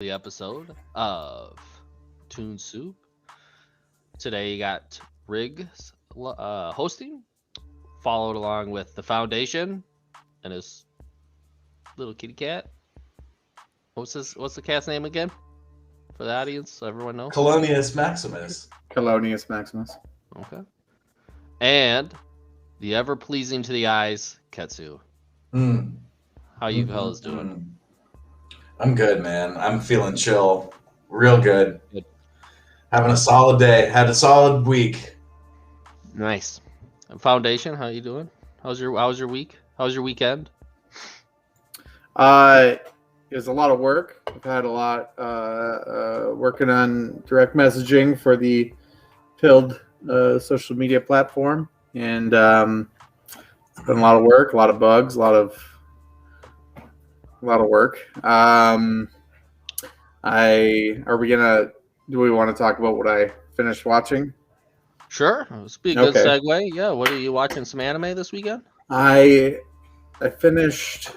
the episode of Toon Soup. Today you got Riggs hosting, followed along with the Foundation and his little kitty cat. What's the cat's name again? For the audience, so everyone knows. Colonius Maximus. Colonius Maximus. Okay. And the ever pleasing to the eyes, Ketsu. How you fellas doing? I'm good, man. I'm feeling chill. Real good. Good. Having a solid day. Had a solid week. Nice. And Foundation, how you doing? How's your week? How's your weekend? It was a lot of work. I've had a lot working on direct messaging for the Pilled social media platform, and it's been a lot of work, a lot of bugs, a lot of work. Do we want to talk about what I finished watching? Sure. This would be a good Okay. segue. Yeah. What are you watching? Some anime this weekend? I finished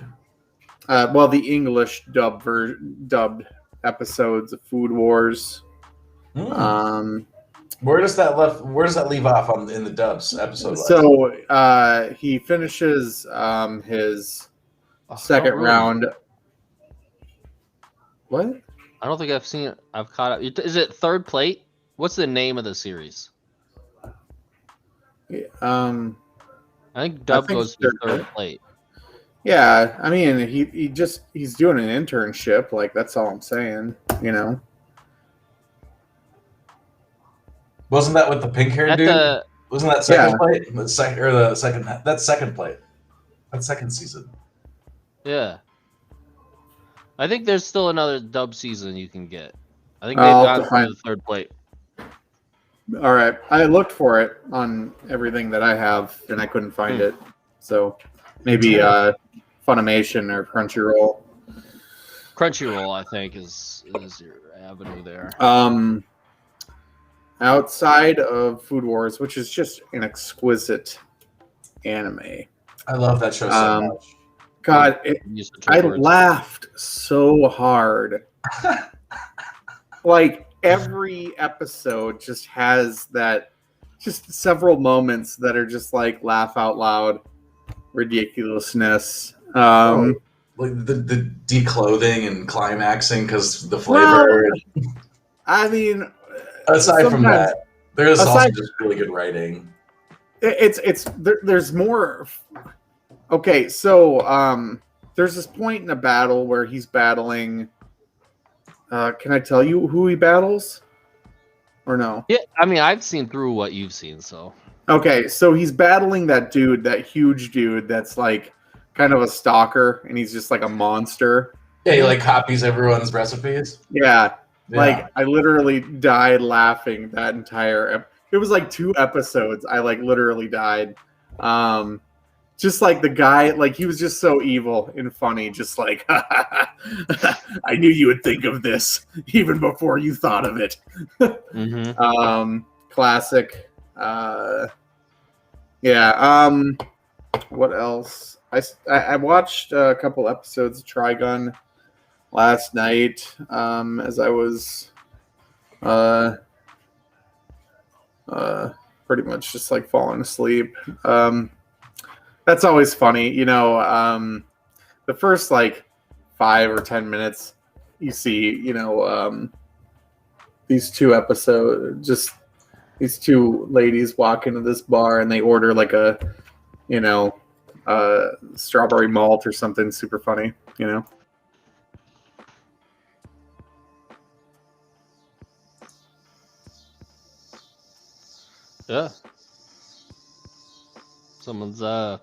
the English dubbed episodes of Food Wars. Where does that leave off in the dubs episode? So he finishes his second round. What? I don't think I've seen it. I've caught up. Is it Third Plate? What's the name of the series? Um, I think dub think goes to Third Third Plate. yeah, I mean he's doing an internship, like that's all I'm saying, you know. Wasn't that with the pink haired At dude? the Wasn't that second plate? That's second plate. That's second season. yeah. I think there's still another dub season you can get. I think I'll they've have to gone find- through the Third Plate. All right, I looked for it on everything that I have, and I couldn't find it. So maybe Funimation or Crunchyroll. Crunchyroll, I think, is your avenue there. Outside of Food Wars, which is just an exquisite anime. I love that show so much. God, Use the I words. laughed so hard. Like every episode just has just several moments that are just like laugh out loud ridiculousness. Like the declothing and climaxing because the flavor. I mean, Aside from sometimes- that, there's also aside- just really good writing. there's more. Okay, so there's this point in a battle where he's battling. Can I tell you who he battles? Or no? Yeah, I mean, I've seen through what you've seen, so Okay, so he's battling that dude, that huge dude that's like kind of a stalker, and he's just like a monster. Yeah, he like copies everyone's recipes. Yeah, Yeah. like I literally died laughing that entire. It was like 2 episodes. I like literally died. Just like the guy, like he was just so evil and funny. Just like I knew you would think of this even before you thought of it. Classic. What else? I watched a couple episodes of Trigun last night as I was pretty much just like falling asleep. That's always funny, you know. The first like 5 or 10 minutes, you see, you know, these two ladies walk into this bar and they order like a, you know, strawberry malt or something super funny, you know. yeah. Someone's got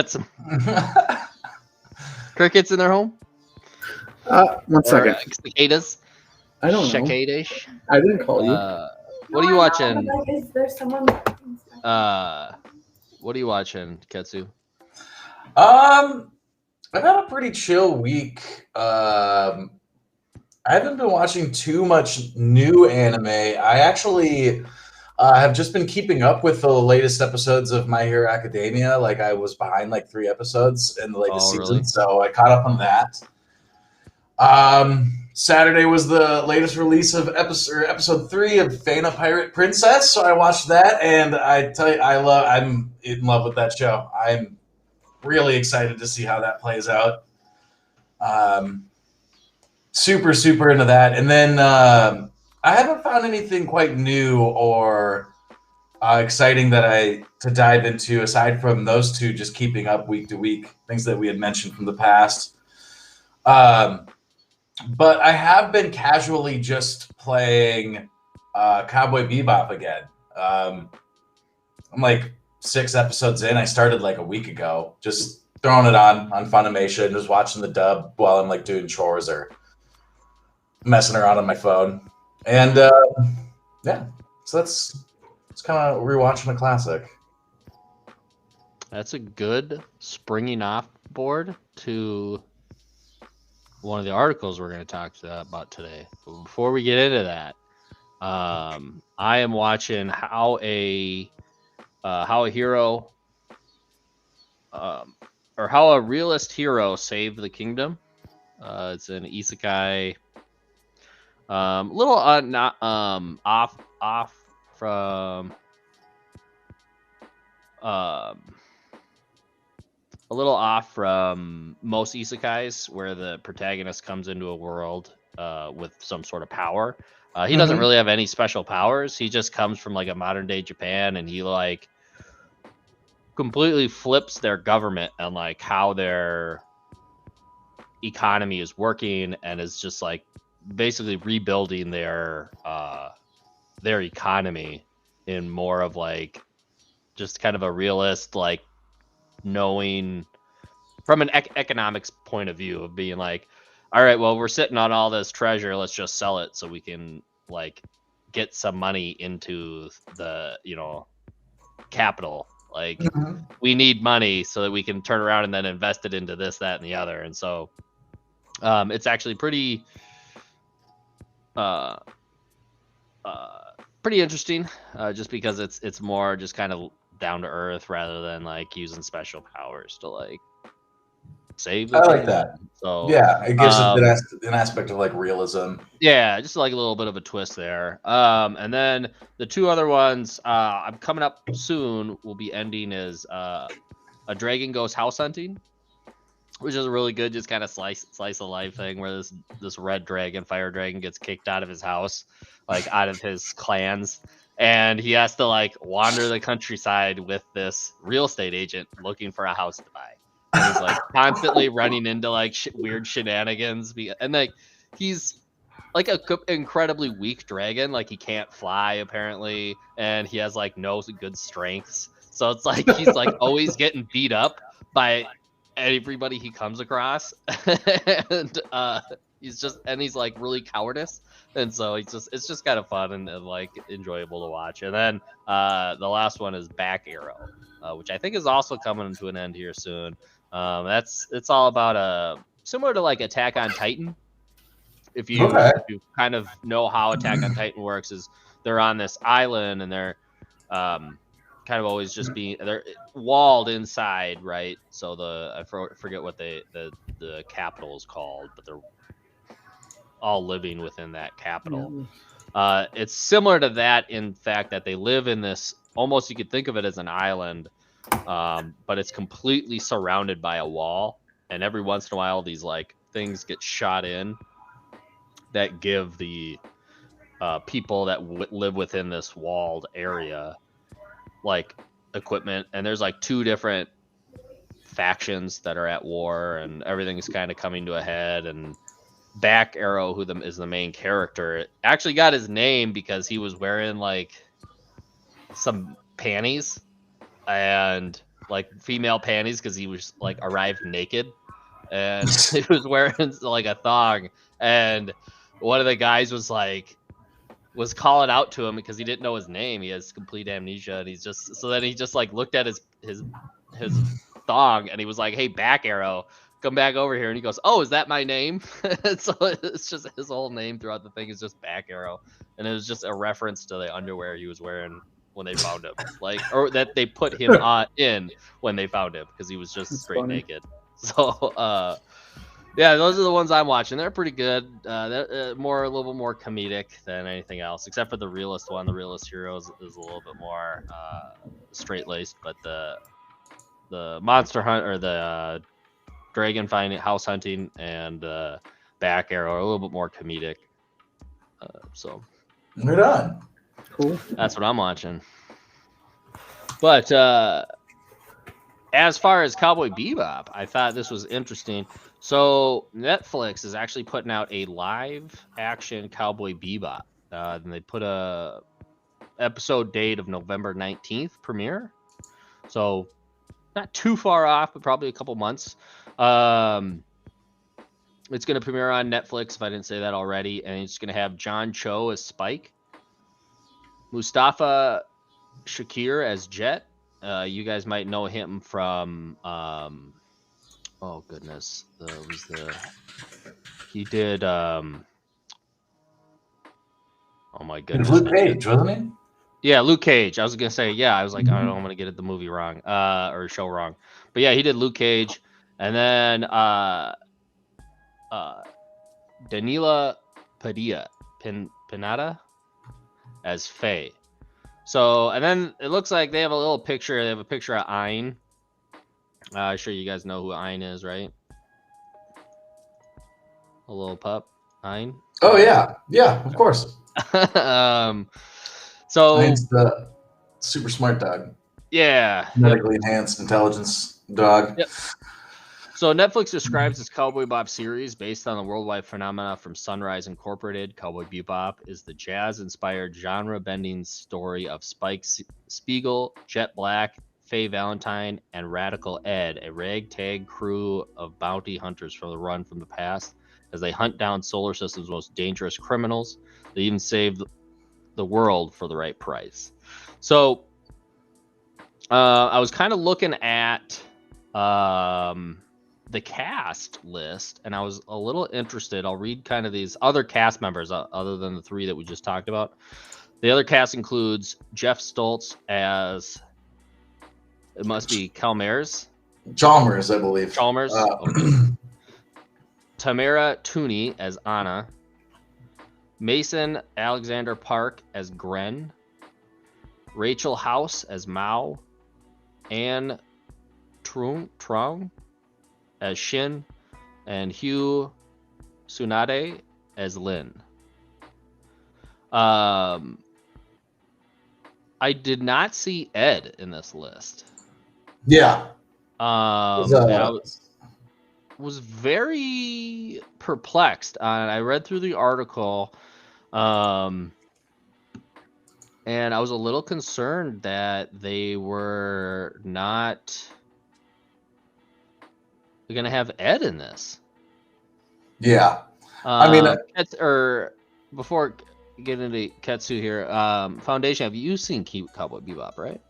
some crickets in their home. 1 second. Or, cicadas. I don't know. Cicadas. I didn't call you. What are you watching? Is there someone? What are you watching, Ketsu? I've had a pretty chill week. I haven't been watching too much new anime. I actually have just been keeping up with the latest episodes of My Hero Academia. Like I was behind like 3 episodes in the latest season, really? so I caught up on that. Saturday was the latest release of episode 3 of Fana Pirate Princess, so I watched that, and I tell you, I'm in love with that show. I'm really excited to see how that plays out. Super, super into that. And then I haven't found anything quite new or exciting to dive into aside from those two, just keeping up week to week, things that we had mentioned from the past. But I have been casually just playing Cowboy Bebop again. I'm like 6 episodes in. I started like a week ago, just throwing it on Funimation, just watching the dub while I'm like doing chores or messing around on my phone. And yeah, so it's kind of rewatching a classic. That's a good springing off board to one of the articles we're going to talk about today. But before we get into that, I am watching how a hero, or how a realist hero saved the kingdom. It's an isekai, little not off from a little off from most isekais, where the protagonist comes into a world with some sort of power. He doesn't really have any special powers. He just comes from like a modern day Japan, and he like completely flips their government and like how their economy is working, and is just like basically rebuilding their economy in more of like just kind of a realist, like knowing from an economics point of view of being like, all right, well, we're sitting on all this treasure, let's just sell it so we can like get some money into the capital. Like we need money so that we can turn around and then invest it into this, that, and the other. And so it's actually pretty interesting, just because it's more just kind of down to earth rather than like using special powers to like save. I like that. So yeah, it gives it an aspect of like realism. Yeah, just like a little bit of a twist there. And then the two other ones I'm coming up soon will be ending is A Dragon Goes House Hunting, which is a really good, just kind of slice of life thing where this red dragon, fire dragon, gets kicked out of his house, like out of his clans, and he has to like wander the countryside with this real estate agent looking for a house to buy. And he's like constantly running into like weird shenanigans, and like he's like a incredibly weak dragon. Like he can't fly apparently, and he has like no good strengths. So it's like he's like always getting beat up by everybody he comes across, and he's like really cowardice, and so it's just kind of fun and like enjoyable to watch. And then the last one is Back Arrow, which I think is also coming to an end here soon. It's all about similar to like Attack on Titan. If you kind of know how Attack on Titan works, is they're on this island and they're kind of always just they're walled inside, right? So I forget what the capital is called, but they're all living within that capital. It's similar to that in fact that they live in this, almost you could think of it as an island, but it's completely surrounded by a wall, and every once in a while these like things get shot in that give the people that live within this walled area like equipment. And there's like 2 different factions that are at war, and everything's kind of coming to a head. And Back Arrow, who is the main character, actually got his name because he was wearing like some panties, and like female panties, because he was like arrived naked, and he was wearing like a thong. And one of the guys was calling out to him because he didn't know his name. He has complete amnesia, and he just like looked at his thong, and he was like, "Hey, Back Arrow, come back over here." And he goes, "Oh, is that my name?" So it's just his whole name throughout the thing is just Back Arrow, and it was just a reference to the underwear he was wearing when they found him, like, or that they put him in when they found him, because he was just straight naked. So Yeah, those are the ones I'm watching. They're pretty good. They're a little bit more comedic than anything else, except for the realist one. The realist heroes is a little bit more straight laced, but the monster hunt or the dragon finding, house hunting, and back arrow are a little bit more comedic. So Right on. Cool. that's what I'm watching. But as far as Cowboy Bebop, I thought this was interesting. So Netflix is actually putting out a live action Cowboy Bebop. And they put a episode date of November 19th premiere. So not too far off, but probably a couple months. It's going to premiere on Netflix, if I didn't say that already. And it's going to have John Cho as Spike, Mustafa Shakir as Jet. You guys might know him from oh goodness, he did oh my goodness, Luke Cage, wasn't he? Yeah, Luke Cage. I was gonna say, yeah, I was like, I don't know, I'm gonna get the movie wrong, or show wrong. But yeah, he did Luke Cage, and then Danila Pinata as Faye. So, and then it looks like they have a little picture. They have a picture of Ein. I'm sure you guys know who Ein is, right? A little pup, Ein. Oh yeah, of course. So Ein's the super smart dog, yeah, medically enhanced intelligence dog. Yep. So Netflix describes this Cowboy Bebop series based on the worldwide phenomena from Sunrise Incorporated. Cowboy Bebop is the jazz-inspired, genre-bending story of Spike Spiegel, Jet Black, Faye Valentine, and Radical Ed, a ragtag crew of bounty hunters from the run from the past, as they hunt down Solar System's most dangerous criminals. They even save the world for the right price. So I was kind of looking at the cast list, and I was a little interested. I'll read kind of these other cast members other than the three that we just talked about. The other cast includes Jeff Stoltz as, it must be Chalmers, I believe. Chalmers. Okay. Tamara Tooney as Anna. Mason Alexander Park as Gren. Rachel House as Mao. Anne Trung as Shin, and Hugh Tsunade as Lin. I did not see Ed in this list. Yeah. I was very perplexed. I read through the article, and I was a little concerned that they were not going to have Ed in this. Yeah. I mean, before getting into Ketsu here, Foundation, have you seen Cowboy Bebop, right?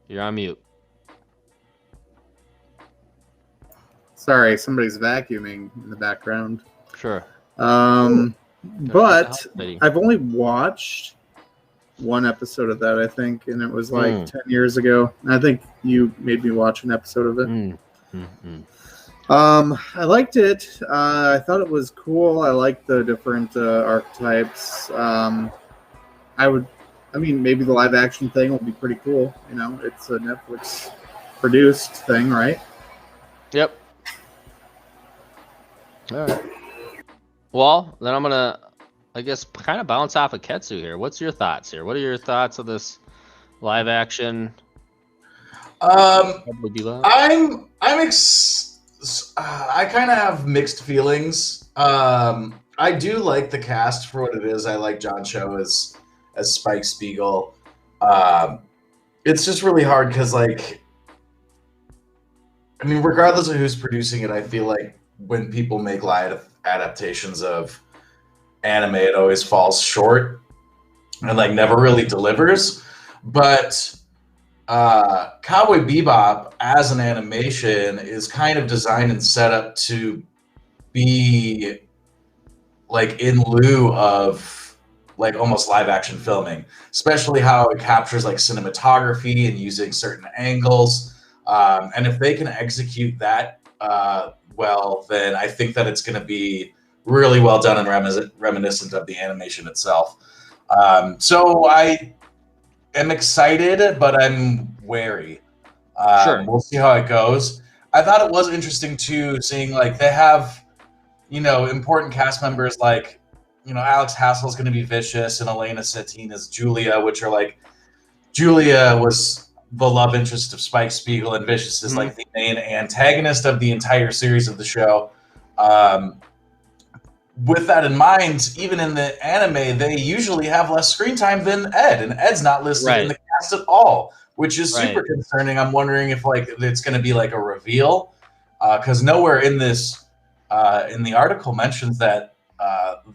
You're on mute. Sorry, somebody's vacuuming in the background. Sure. But I've only watched one episode of that, I think, and it was like 10 years ago. I think you made me watch an episode of it. I liked it. I thought it was cool. I liked the different archetypes. Maybe the live action thing will be pretty cool. You know, it's a Netflix produced thing, right? Yep. All right. Well, then I'm gonna, I guess, kind of bounce off of Ketsu here. What's your thoughts here? What are your thoughts of this live action? I kind of have mixed feelings. I do like the cast for what it is. I like John Cho as Spike Spiegel. It's just really hard because, regardless of who's producing it, I feel like when people make live adaptations of anime, it always falls short and never really delivers. But Cowboy Bebop as an animation is kind of designed and set up to be in lieu of almost live action filming, especially how it captures cinematography and using certain angles. And if they can execute that well, then I think that it's going to be really well done and reminiscent of the animation itself. So I am excited, but I'm wary. Sure. We'll see how it goes. I thought it was interesting too, seeing like they have, important cast members like, Alex Hassel's going to be Vicious and Elena Satine is Julia, which are like, Julia was the love interest of Spike Spiegel, and Vicious is like the main antagonist of the entire series of the show. With that in mind, even in the anime, they usually have less screen time than Ed, and Ed's not listed in the cast at all, which is super concerning. I'm wondering if like it's going to be like a reveal, because nowhere in this in the article mentions that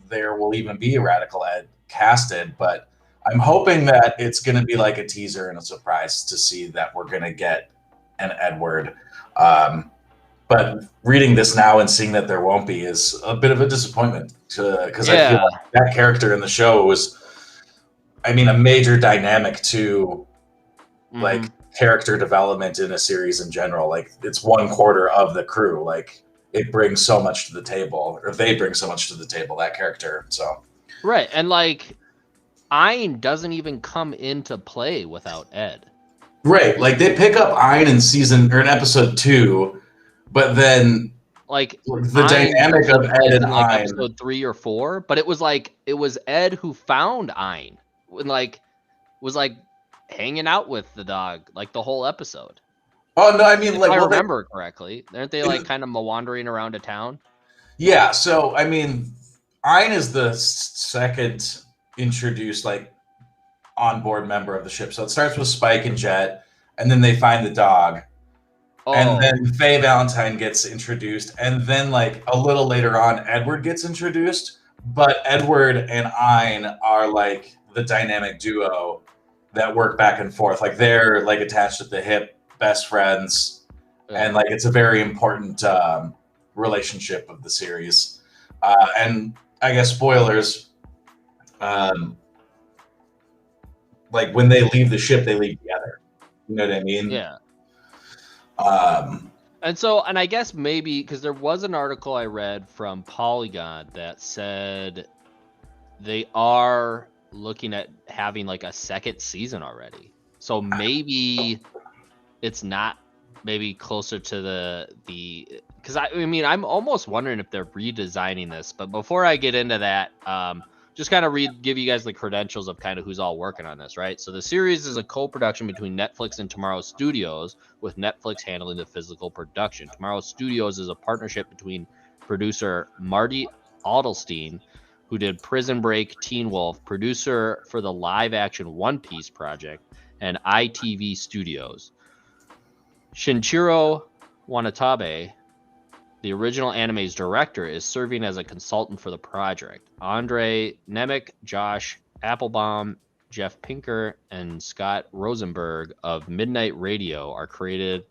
there will even be a Radical Ed casted, but I'm hoping that it's going to be like a teaser and a surprise to see that we're going to get an Edward. But reading this now and seeing that there won't be is a bit of a disappointment, because I feel like that character in the show was, a major dynamic to like character development in a series in general. Like it's 1/4 of the crew. Like it brings so much to the table, or they bring so much to the table, that character. So right, and like Ein doesn't even come into play without Ed. Right, like they pick up Ein in episode 2, but then like the dynamic of Ed and like Ein, episode 3 or 4, but it was Ed who found Ein, and like was like hanging out with the dog like the whole episode. Oh no, I mean, if like I remember correctly, aren't they like kind of wandering around a town? Yeah, so Ein is the second introduced like onboard member of the ship. So it starts with Spike and Jet, and then they find the dog. And then Faye Valentine gets introduced, and then like a little later on, Edward gets introduced. But Edward and Ein are like the dynamic duo that work back and forth. Like they're like attached at the hip, best friends, and like it's a very important relationship of the series. And I guess spoilers. Like when they leave the ship, they leave together. You know what I mean? Yeah. And I guess maybe because there was an article I read from Polygon that said they are looking at having like a second season already. So maybe it's not maybe closer to the because I'm almost wondering if they're redesigning this. But before I get into that, just kind of give you guys the credentials of kind of who's all working on this, right? So the series is a co-production between Netflix and Tomorrow Studios, with Netflix handling the physical production. Tomorrow Studios is a partnership between producer Marty Adelstein, who did Prison Break, Teen Wolf, producer for the live-action One Piece project, and ITV Studios. Shinichiro Watanabe, the original anime's director, is serving as a consultant for the project. Andre Nemec, Josh Applebaum, Jeff Pinker, and Scott Rosenberg of Midnight Radio are credited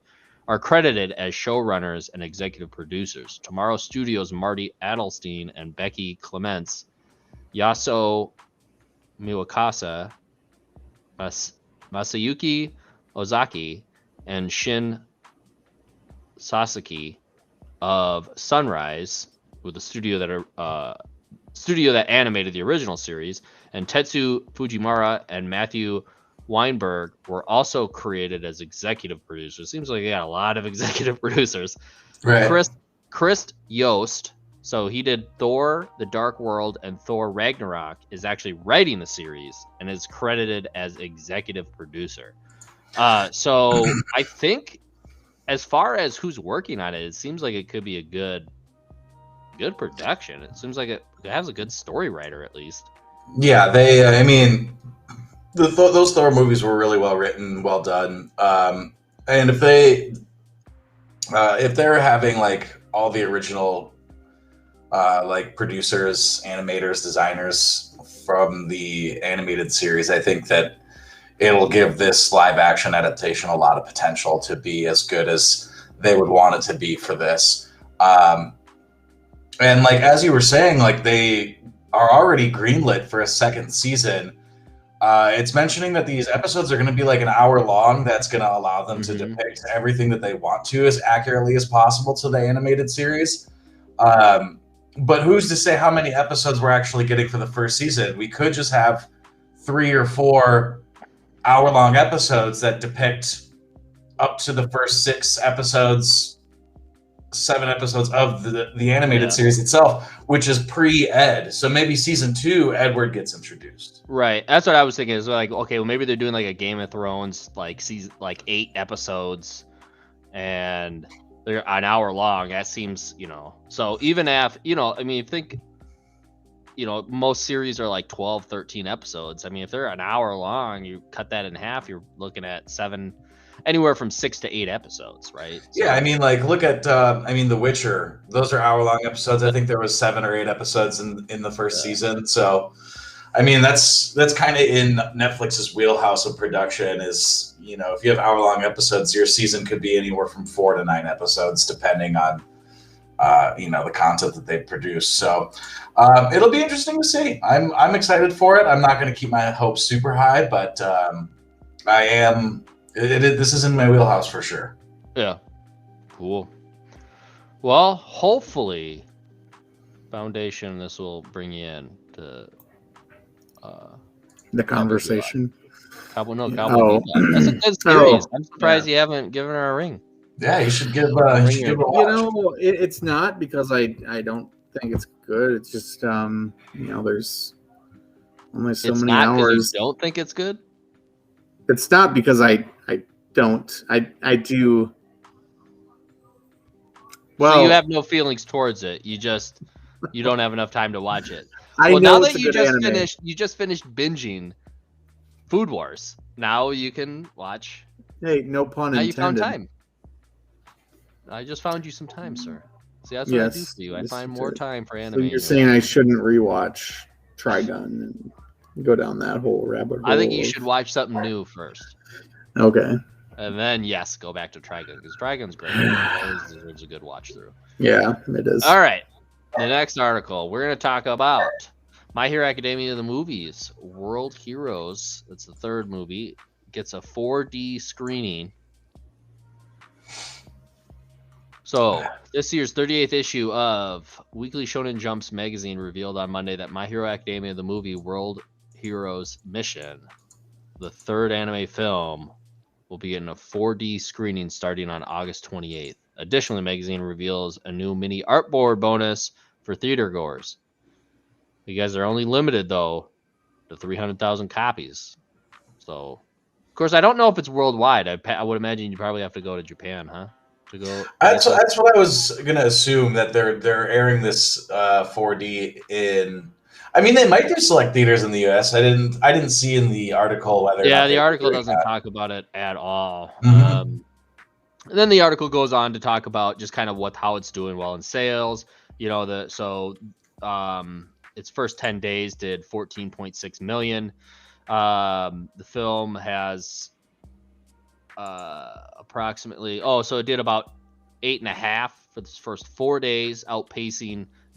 as showrunners and executive producers. Tomorrow Studios' Marty Adelstein and Becky Clements, Yaso Miwakasa, Masayuki Ozaki, and Shin Sasaki of Sunrise, with the studio that animated the original series, and Tetsu Fujimura and Matthew Weinberg were also created as executive producers. Seems like they got a lot of executive producers. Right. Chris Yost, so he did Thor: The Dark World and Thor: Ragnarok, is actually writing the series and is credited as executive producer. So I think, as far as who's working on it, it seems like it could be a good production. It seems like it has a good story writer, at least. Yeah, they. Those Thor movies were really well written, well done. And if they're having like all the original like producers, animators, designers from the animated series, I think that it'll give this live action adaptation a lot of potential to be as good as they would want it to be for this. And like, as you were saying, like they are already greenlit for a second season. It's mentioning that these episodes are going to be like an hour long. That's going to allow them to Mhm. depict everything that they want to as accurately as possible to the animated series. But who's to say how many episodes we're actually getting for the first season? We could just have 3 or 4 hour-long episodes that depict up to the first 6 episodes, 7 episodes of the animated series itself, which is pre-Ed. So maybe season 2, Edward gets introduced. Right. That's what I was thinking. Is like, okay, well, maybe they're doing like a Game of Thrones like season, like 8 episodes, and they're an hour long. That seems, So even if, I mean, think, most series are like 12, 13 episodes. I mean, if they're an hour long, you cut that in half, you're looking at anywhere from 6 to 8 episodes, right? So, Yeah, I mean, like, look at, The Witcher. Those are hour-long episodes. I think there was 7 or 8 episodes in the first season. So, I mean, that's kind of in Netflix's wheelhouse of production is, if you have hour-long episodes, your season could be anywhere from 4 to 9 episodes, depending on, the content that they produce. So it'll be interesting to see. I'm excited for it. I'm not going to keep my hopes super high, but I am. This is in my wheelhouse for sure. Yeah. Cool. Well, hopefully, Foundation, this will bring you in to the conversation. Cowboy Bebop. That's a good series. I'm surprised you haven't given her a ring. Yeah, you should give a watch. It's not because I don't think it's good. It's just there's only so many hours. You don't think it's good? It's not because I don't. I do. Well, so you have no feelings towards it. You don't have enough time to watch it. Now that you just finished binging Food Wars. Now you can watch. Hey, no pun intended. Now you found time. I just found you some time, sir. See, that's what I do for you. I find more time for anime. So you're saying I shouldn't rewatch Trigun and go down that whole rabbit hole? I think you should watch something new first. Okay. And then, yes, go back to Trigun, because Trigun's great. It deserves a good watch through. Yeah, it is. All right. The next article, we're going to talk about My Hero Academia, the movies. World Heroes, that's the 3rd movie, gets a 4D screening. So, this year's 38th issue of Weekly Shonen Jump's magazine revealed on Monday that My Hero Academia, the movie World Heroes Mission, the 3rd anime film, will be in a 4D screening starting on August 28th. Additionally, the magazine reveals a new mini artboard bonus for theater goers. You guys are only limited, though, to 300,000 copies. So, of course, I don't know if it's worldwide. I would imagine you probably have to go to Japan, huh? That's what I was gonna assume, that they're airing this 4D in. I mean, they might do select theaters in the US. I didn't see in the article whether. Yeah, the article doesn't talk about it at all. Mm-hmm. And then the article goes on to talk about just kind of how it's doing well in sales. Its first 10 days did 14.6 million. The film has approximately so it did about 8.5 for the first 4 days,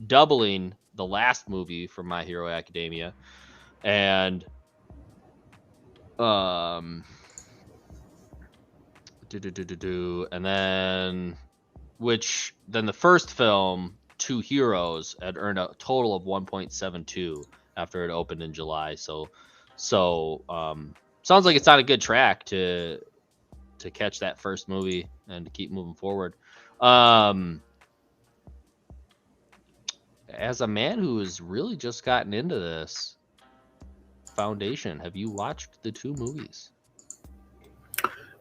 doubling the last movie from My Hero Academia, and and then the first film, Two Heroes, had earned a total of 1.72 after it opened in July. So sounds like it's on a good track to catch that first movie and to keep moving forward. As a man who has really just gotten into this, Foundation, have you watched the 2 movies?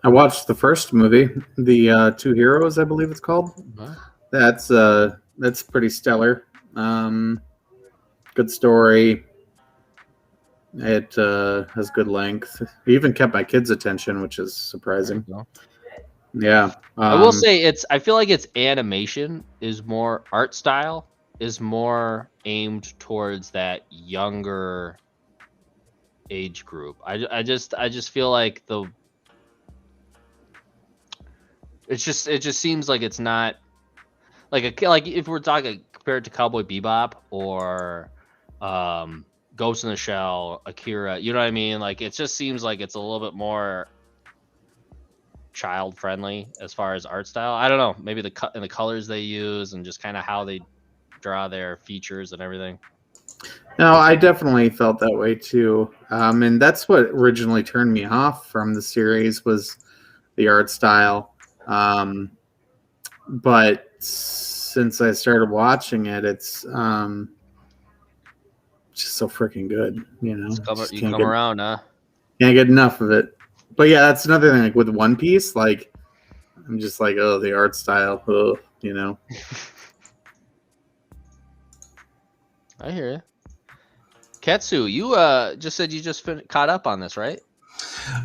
I watched the first movie, the Two Heroes, I believe it's called. Uh-huh. That's pretty stellar. Good story. It has good length. It even kept my kids' attention, which is surprising. Yeah. I will say I feel like its animation is more, art style is more aimed towards that younger age group. I just feel like it just seems like it's not like if we're talking compared to Cowboy Bebop or Ghost in the Shell, Akira. You know what I mean? Like it just seems like it's a little bit more child friendly as far as art style. I don't know. Maybe the colors they use and just kind of how they draw their features and everything. No, I definitely felt that way too. And that's what originally turned me off from the series was the art style. But since I started watching it, it's just so freaking good. You know, You come around, huh? Can't get enough of it. But yeah, that's another thing. Like with One Piece, like I'm just like, oh, the art style, you know. I hear you. Ketsu, you just said you just caught up on this, right?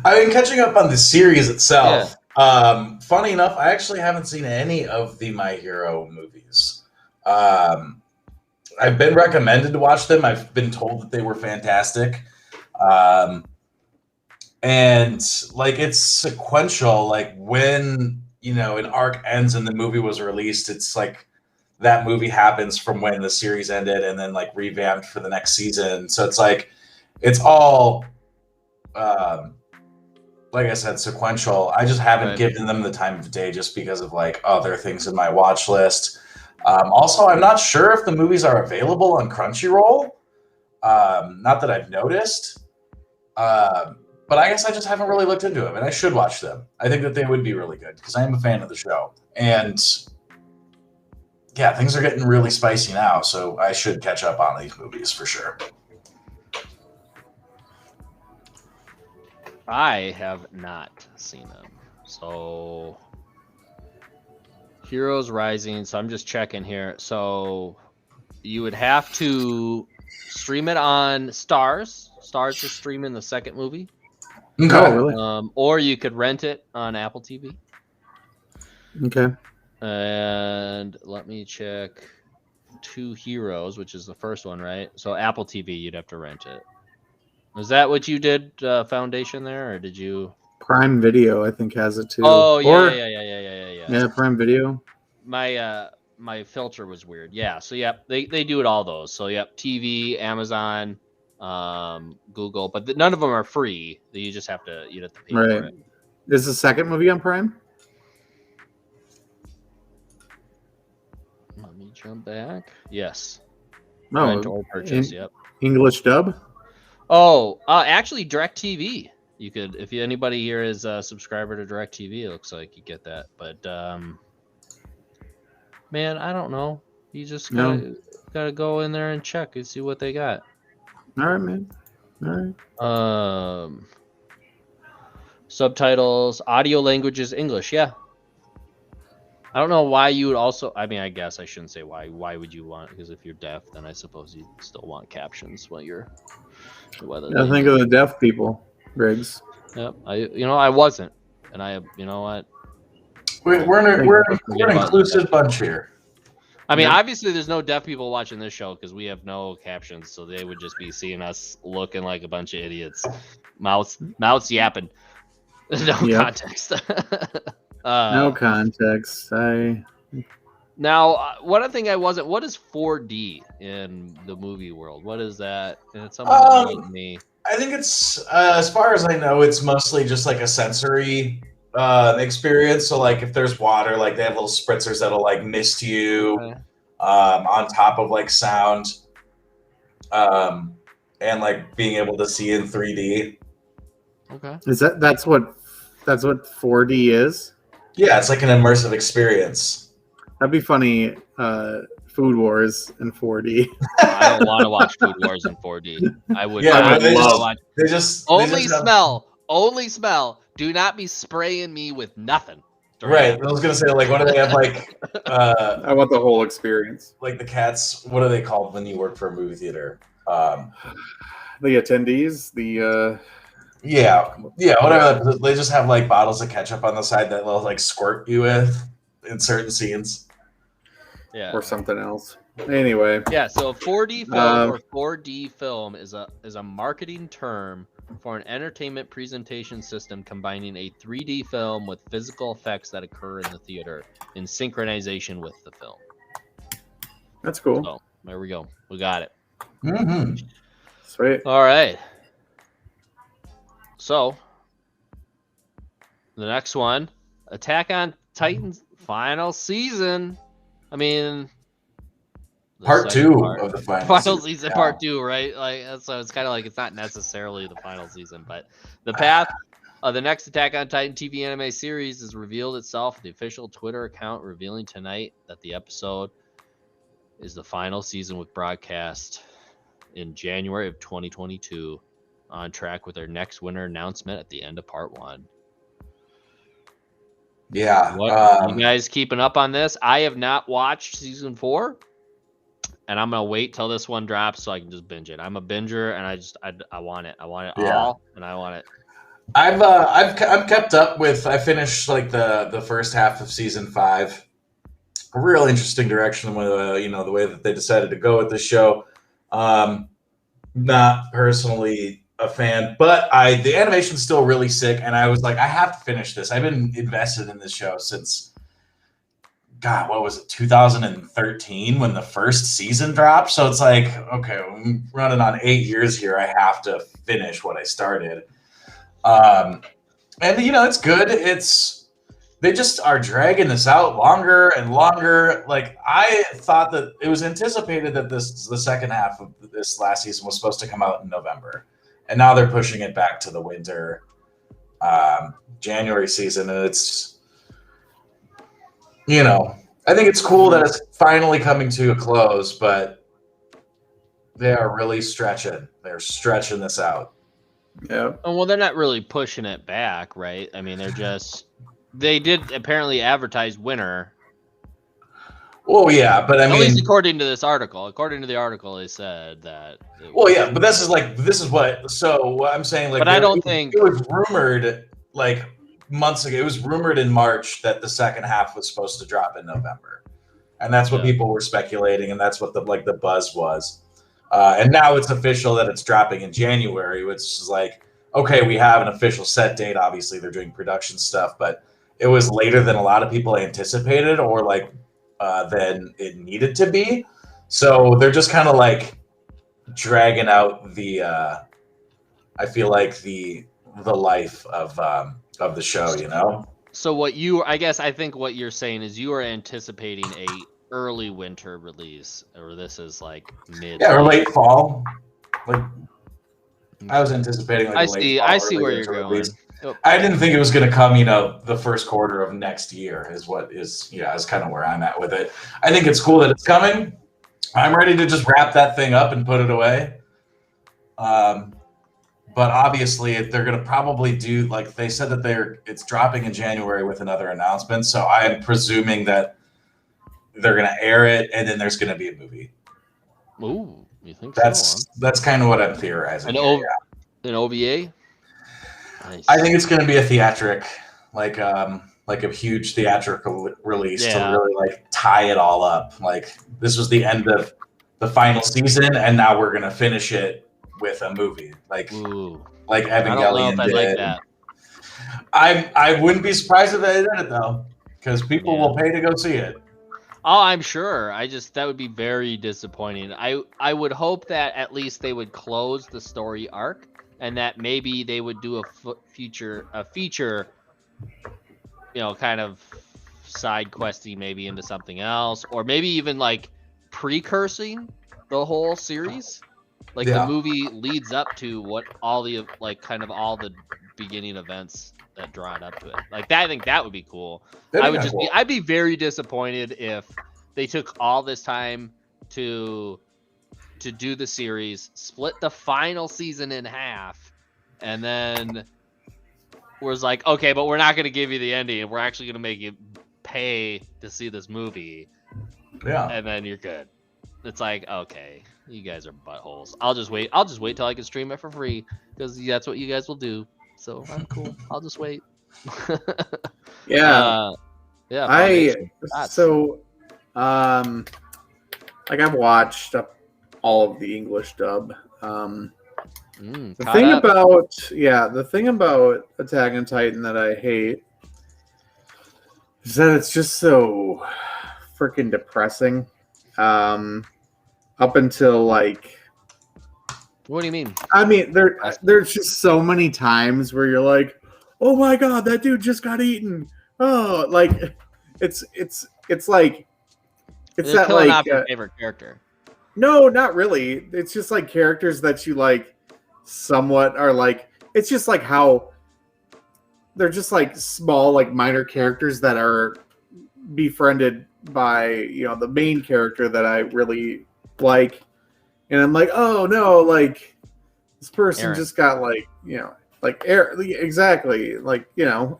I've been catching up on the series itself. Yeah. Funny enough, I actually haven't seen any of the My Hero movies. I've been recommended to watch them. I've been told that they were fantastic. And like it's sequential. Like when, you know, an arc ends and the movie was released, it's like that movie happens from when the series ended and then like revamped for the next season. So it's like, it's all, like I said, sequential. I just haven't given them the time of day just because of like other things in my watch list. Also, I'm not sure if the movies are available on Crunchyroll. Not that I've noticed. But I guess I just haven't really looked into them, and I should watch them. I think that they would be really good because I am a fan of the show. And yeah, things are getting really spicy now, so I should catch up on these movies for sure. I have not seen them. So Heroes Rising, so I'm just checking here. So you would have to stream it on Stars. Stars is streaming the second movie. Okay. Oh, really? Or you could rent it on Apple TV. Okay. And let me check Two Heroes, which is the first one, right? So Apple TV, you'd have to rent it. Is that what you did, Foundation there, or did you? Prime Video, I think, has it too. Oh yeah, or, yeah. Yeah, Prime Video. My filter was weird. Yeah, so yep, they do it all those. So yep, TV, Amazon, Google, but none of them are free. You just have to pay for it. Is the second movie on Prime? Let me jump back. Yes. No. Rent or purchase. Yep. English dub. Oh, actually, DirecTV. You could, if anybody here is a subscriber to DirecTV, it looks like you get that. But man, I don't know. You just gotta go in there and check and see what they got. All right, man. All right. Subtitles, audio languages, English. Yeah. I don't know why you would also. I mean, I guess I shouldn't say why. Why would you want? Because if you're deaf, then I suppose you still want captions when you're. I think of the deaf people, Riggs. Yep. I wasn't, and you know what? We're an inclusive bunch here. I mean, obviously, there's no deaf people watching this show because we have no captions, so they would just be seeing us looking like a bunch of idiots, mouths yapping, no context. No context. Now, one thing I wasn't. What is 4D in the movie world? What is that? And it's something that made me. I think it's, as far as I know, it's mostly just like a sensory experience. So, like, if there's water, like they have little spritzers that'll like mist you on top of like sound, and like being able to see in 3D. Okay. That's what 4D is? Yeah, it's like an immersive experience. That'd be funny. Food Wars in 4D. I don't want to watch Food Wars in 4D. I would. Yeah, I would watch. They just smell. Only smell. Do not be spraying me with nothing. Right. I was gonna say, like, what do they have? Like, I want the whole experience. Like the cats. What are they called when you work for a movie theater? The attendees. Yeah, whatever. They just have like bottles of ketchup on the side that they'll like squirt you with in certain scenes. Yeah, or something else. Anyway. Yeah, so 4D film or 4D film is a marketing term for an entertainment presentation system combining a 3D film with physical effects that occur in the theater in synchronization with the film. That's cool. So there we go. We got it. Mm-hmm. Sweet. All right. So, the next one, Attack on Titan's final season. I mean, the Part second 2 part. of the final Season, yeah. part 2, right? Like, so it's kind of like it's not necessarily the final season, but the path of the next Attack on Titan TV anime series has revealed itself. The official Twitter account revealing tonight that the episode is the final season with broadcast in January of 2022, on track with their next winner announcement at the end of part 1. Yeah. What you guys keeping up on this? I have not watched season 4, and I'm gonna wait till this one drops so I can just binge it. I'm a binger, and I want it. I want it Yeah. all, and I want it. I'm kept up with. I finished like the first half of season 5. A real interesting direction with the way that they decided to go with this show. Not personally a fan, but the animation's still really sick, and I was like, I have to finish this. I've been invested in this show since, God, what was it, 2013 when the first season dropped? So it's like, okay, I'm running on 8 years here. I have to finish what I started. And it's good. They just are dragging this out longer and longer. Like, I thought that it was anticipated that the second half of this last season was supposed to come out in November, and now they're pushing it back to the winter, January season. And it's, I think it's cool that it's finally coming to a close, but they are really stretching. They're stretching this out. Yeah. Oh, well, they're not really pushing it back, right? I mean, they're just. They did apparently advertise winter. Well, yeah, but I mean, at least according to this article. According to the article, they said that. Well, yeah, but this is what. So what I'm saying, like, but I don't think it was rumored like months ago. It was rumored in March that the second half was supposed to drop in November, and that's what people were speculating, and that's what the buzz was. And now it's official that it's dropping in January, which is like, okay, we have an official set date. Obviously, they're doing production stuff, but it was later than a lot of people anticipated, or than it needed to be. So they're just kind of like dragging out the. I feel like the life of the show, So I think what you're saying is you are anticipating a early winter release, or this is like mid. Yeah, or late fall. Like, I was anticipating like I see where you're going. Release. I didn't think it was going to come, the first quarter of next year is kind of where I'm at with it. I think it's cool that it's coming. I'm ready to just wrap that thing up and put it away. But obviously they're going to probably do, like they said that it's dropping in January with another announcement. So I'm presuming that they're going to air it and then there's going to be a movie. Ooh, you think that's kind of what I'm theorizing. An OVA? Nice. I think it's going to be a theatric, like a huge theatrical release to really like tie it all up. Like, this was the end of the final season, and now we're going to finish it with a movie, like Evangelion I don't know if I like that. I wouldn't be surprised if they did it though, because people will pay to go see it. Oh, I'm sure. That would be very disappointing. I would hope that at least they would close the story arc, and that maybe they would do a feature, kind of side questing maybe into something else, or maybe even like precursing the whole series. Like the movie leads up to what all the all the beginning events that draw it up to it. Like that, I think that would be cool. I'd be very disappointed if they took all this time to do the series, split the final season in half, and then was like, okay, but we're not going to give you the ending, and we're actually going to make you pay to see this movie. Yeah. And then you're good. It's like, okay, you guys are buttholes. I'll just wait till I can stream it for free, because that's what you guys will do. So I'm cool. I'll just wait. Yeah. I've watched all of the English dub. The thing about Attack on Titan that I hate is that it's just so freaking depressing. Up until What do you mean? I mean, there's just so many times where you're like, oh my god, that dude just got eaten. Oh, like it's like it's They're that killing like off your favorite character. no, not really. It's just like characters that you like somewhat are like. It's just like how they're just like small, like minor characters that are befriended by the main character that I really like, and I'm like, oh no, like this person Eren. just got like like exactly like Eren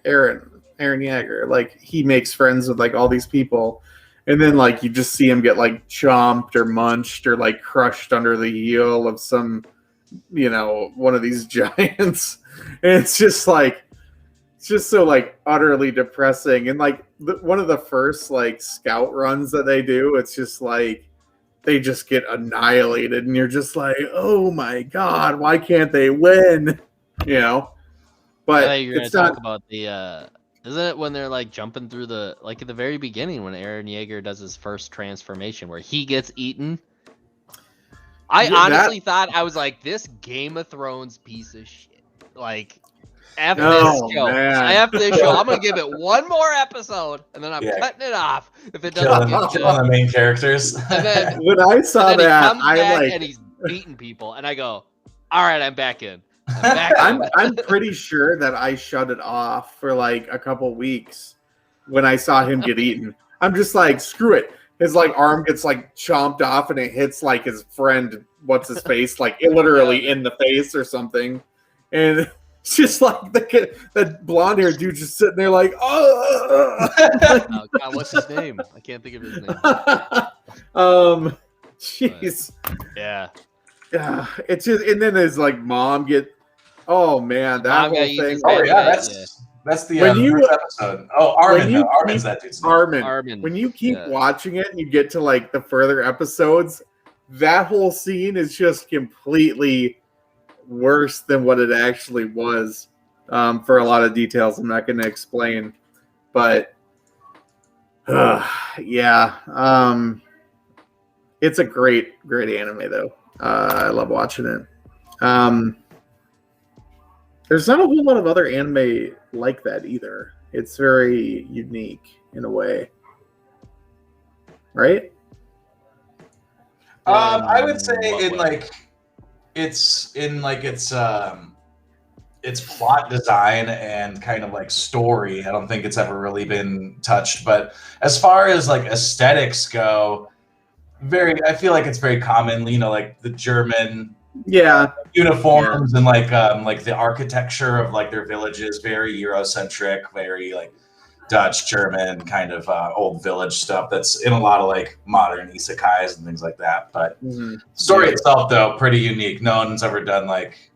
Yeager, like he makes friends with like all these people, and then like you just see him get like chomped or munched or like crushed under the heel of some one of these giants, and it's just so like utterly depressing. And like one of the first like scout runs that they do, it's just like they just get annihilated, and you're just like, oh my god, why can't they win? But I thought you were gonna it's not. talk about the isn't it when they're like jumping through the like at the very beginning when Eren Yeager does his first transformation where he gets eaten? I honestly thought, I was like, this Game of Thrones piece of shit. Like, F this show. Man. F this show. I'm gonna give it one more episode, and then I'm cutting it off if it doesn't get killing the good. main characters. And then, When I saw and then that, he comes I back like. and he's beating people, and I go, all right, I'm back in. I'm back in. I'm pretty sure that I shut it off for like a couple weeks when I saw him get eaten. I'm just like, screw it. His like arm gets like chomped off, and it hits like his friend, what's his face, like literally in the face or something, and it's just like that blonde haired dude just sitting there like, oh. Oh, God, what's his name? I can't think of his name. Jeez. Yeah. Yeah, it's just, and then his like mom get. Oh man, that Mom whole got thing. eaten. Oh yeah, Yeah. that's the When you- first episode. Oh, Armin. No, Armin's that dude's name. Armin. When you keep Yeah. watching it and you get to like the further episodes, that whole scene is just completely worse than what it actually was. For a lot of details, I'm not going to explain, but yeah, it's a great anime though. I love watching it. There's not a whole lot of other anime like that either. It's very unique in a way, right? I would say What in way? like its plot design and kind of like story. I don't think it's ever really been touched. But as far as like aesthetics go, I feel like it's very common. Like the German Yeah, uniforms and like the architecture of like their villages, very Eurocentric, very like Dutch, German kind of old village stuff that's in a lot of like modern isekais and things like that. But the story itself, though, pretty unique. No one's ever done like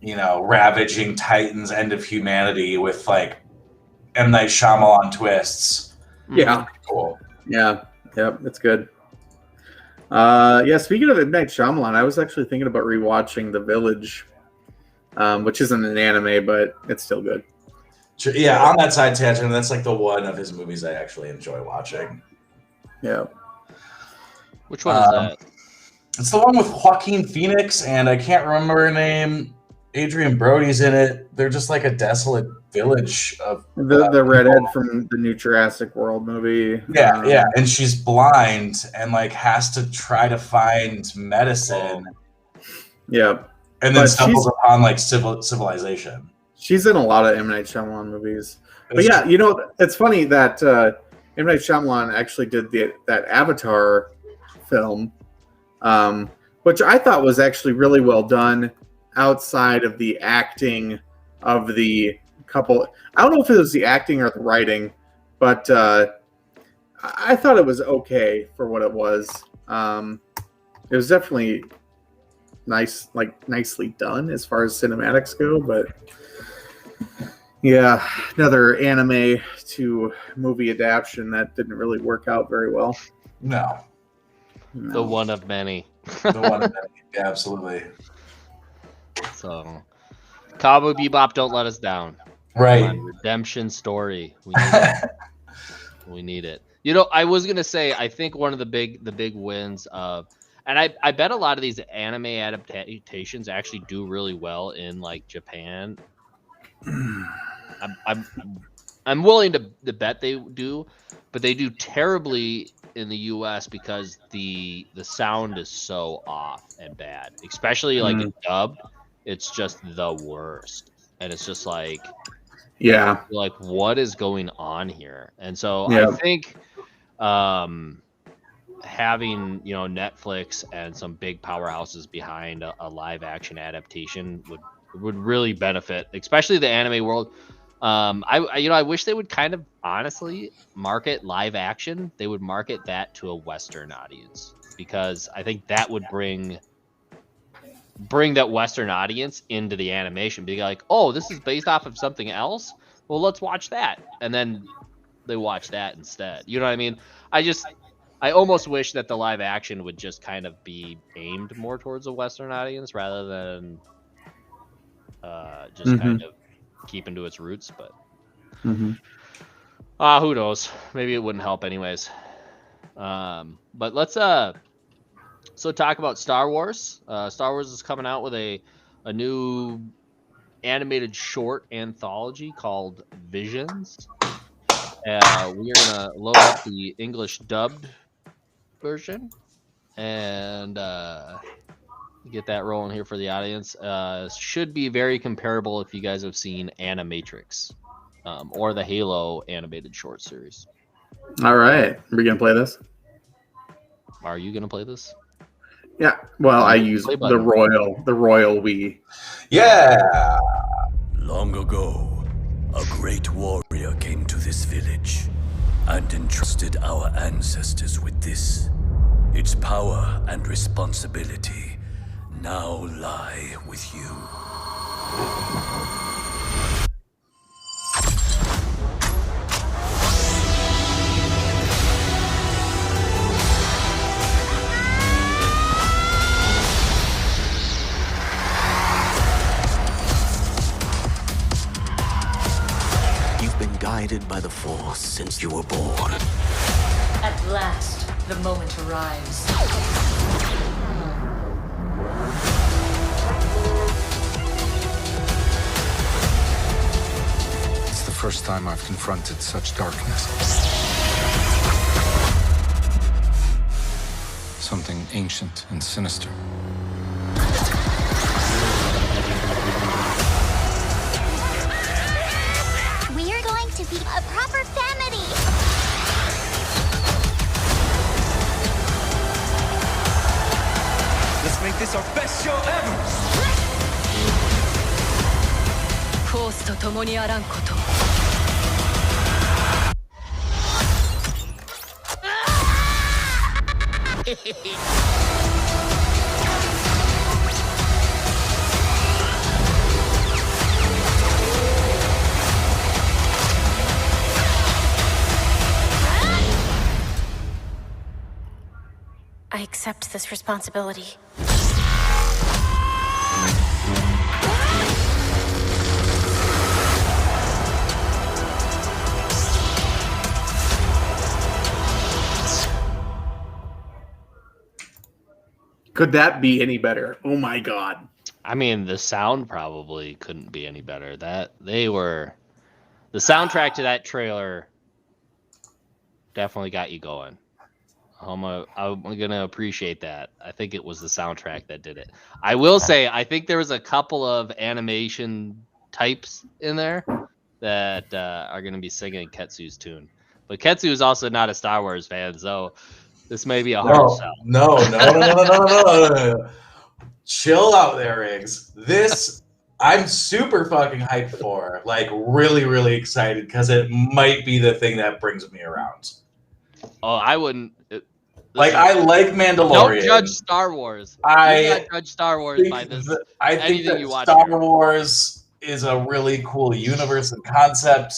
ravaging Titans, end of humanity with like M. Night Shyamalan twists. Yeah, Cool. yeah, yep, it's good. Yeah, speaking of M. Night Shyamalan, I was actually thinking about rewatching The Village, which isn't an anime, but it's still good. Yeah, on that side tangent, that's like the one of his movies I actually enjoy watching. Yeah. Which one is that? It's the one with Joaquin Phoenix, and I can't remember her name. Adrian Brody's in it. They're just like a desolate village of The redhead from the new Jurassic World movie. yeah, and she's blind and like has to try to find medicine, Yeah. and then But stumbles upon like civilization. She's in a lot of M. Night Shyamalan movies. But yeah, it's funny that M. Night Shyamalan actually did that Avatar film, which I thought was actually really well done outside of the acting of the couple. I don't know if it was the acting or the writing, but I thought it was okay for what it was. It was definitely nicely done as far as cinematics go, but yeah, another anime to movie adaptation that didn't really work out very well. No, The one of many. the one. Yeah, absolutely. So, Cowboy Bebop, don't let us down. Come Right. on, redemption story. We need it. We need it. I was gonna say, I think one of the big wins of, And I bet a lot of these anime adaptations actually do really well in like Japan. I'm willing to bet they do, but they do terribly in the U.S. because the sound is so off and bad, especially like in dubbed. It's just the worst, and it's just like, what is going on here? And so I think having Netflix and some big powerhouses behind a live action adaptation would really benefit, especially the anime world. I wish they would kind of honestly market live action. They would market that to a Western audience, because I think that would bring that Western audience into the animation. Be like, oh, this is based off of something else. Well, let's watch that, and then they watch that instead. You know what I mean? I almost wish that the live action would just kind of be aimed more towards a Western audience rather than just kind of keeping to its roots. But who knows? Maybe it wouldn't help anyways. But let's so talk about Star Wars. Star Wars is coming out with a new animated short anthology called Visions. We are gonna load up the English dubbed version and get that rolling here for the audience. Should be very comparable if you guys have seen Animatrix or the Halo animated short series. All right, are we gonna play this? Are you gonna play this? Yeah. Well, I use the royal Wii. Yeah. Long ago, a great warrior came to this village and entrusted our ancestors with this. Its power and responsibility now lie with you. You've been guided by the Force since you were born. At last, the moment arrives. It's the first time I've confronted such darkness. Something ancient and sinister. We're going to be a proper family. Let's make this our best show ever! コースと共にあらんこと。I accept this responsibility. Could that be any better? Oh my god. I mean, the sound probably couldn't be any better. The soundtrack to that trailer definitely got you going. I'm gonna appreciate that. I think it was the soundtrack that did it. I will say, I think there was a couple of animation types in there that are gonna be singing Ketsu's tune. But Ketsu is also not a Star Wars fan, so this may be a hard sell. No. Chill out there, Riggs. This I'm super fucking hyped for. Like, really, really excited because it might be the thing that brings me around. Oh, I wouldn't. I like Mandalorian. Don't judge Star Wars. Do not judge Star Wars by this. I think that Star Wars is a really cool universe and concept.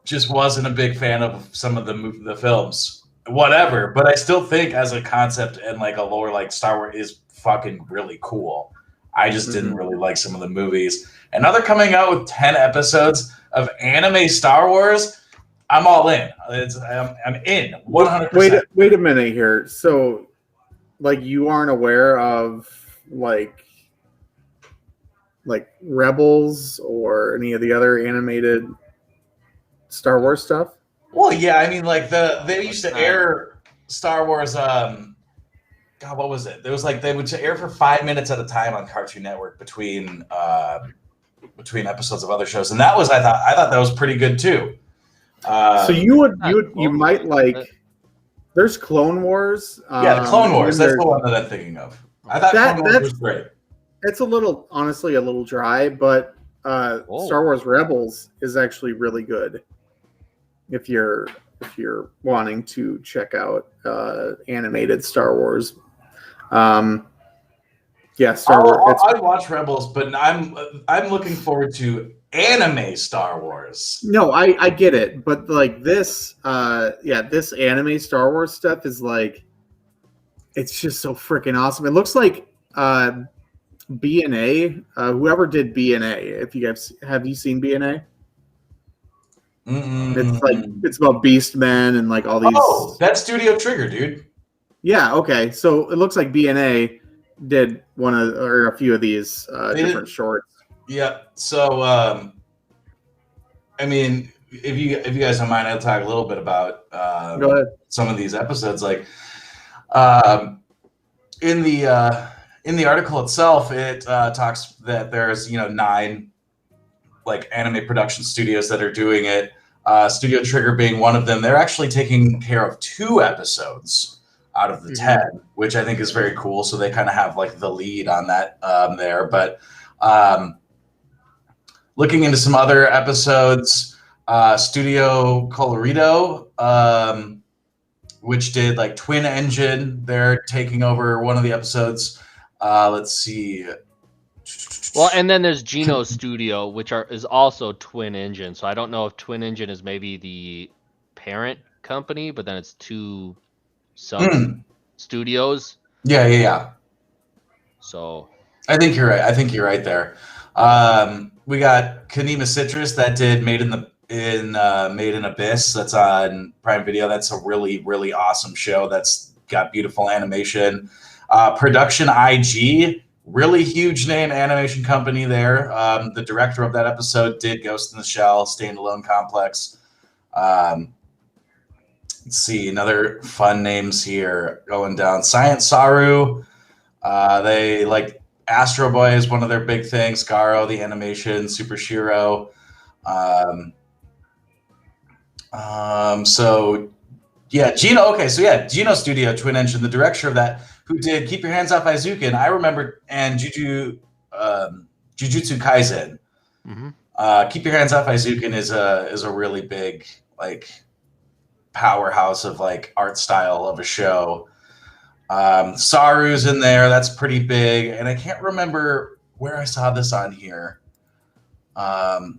Just wasn't a big fan of some of the films. Whatever, but I still think as a concept and like a lore, like Star Wars is fucking really cool. I just didn't really like some of the movies. And now they're coming out with 10 episodes of anime Star Wars. I'm all in. I'm in 100%. Wait a minute here. So like you aren't aware of like Rebels or any of the other animated Star Wars stuff? Well, yeah, I mean, like they used to air Star Wars. God, what was it? There was like they would air for 5 minutes at a time on Cartoon Network between episodes of other shows, and that was I thought that was pretty good too. So you might like. There's Clone Wars. Yeah, the Clone Wars. That's the one that I'm thinking of. I thought Clone Wars was great. It's honestly a little dry, but Star Wars Rebels is actually really good. If you're wanting to check out animated Star Wars, Star Wars. I'd watch Rebels, but I'm looking forward to anime Star Wars. No, I get it, but like this, this anime Star Wars stuff is like, it's just so freaking awesome. It looks like BNA, whoever did BNA. If you guys have you seen BNA? It's about Beastmen and like all these. Oh, that's Studio Trigger, dude. Yeah. Okay. So it looks like BNA did a few of these different shorts. Yeah. So, I mean, if you guys don't mind, I'll talk a little bit about Go ahead. some of these episodes. Like, in the article itself, it talks that there's 9 like anime production studios that are doing it. Studio Trigger being one of them. They're actually taking care of 2 episodes out of the 10, which I think is very cool. So they kind of have like the lead on that there. But looking into some other episodes, Studio Colorido, which did like Twin Engine, they're taking over one of the episodes. Let's see. Well, and then there's Geno Studio, which is also Twin Engine. So I don't know if Twin Engine is maybe the parent company, but then it's 2 sub studios. Yeah. So I think you're right. There. We got Kanema Citrus that did Made in Abyss. That's on Prime Video. That's a really, really awesome show. That's got beautiful animation. Production IG, really huge name animation company there. The director of that episode did Ghost in the Shell, Standalone Complex. Let's see, another fun names here going down. Science Saru. They like Astro Boy is one of their big things. Garo, the animation, Super Shiro. So yeah, Geno. Okay, so yeah, Geno Studio, Twin Engine, the director of that, who did Keep Your Hands Off Aizuken, I remember, and Jujutsu Kaisen. Keep Your Hands Off Aizuken is a really big like powerhouse of like art style of a show. Saru's in there, that's pretty big, and I can't remember where I saw this on here. I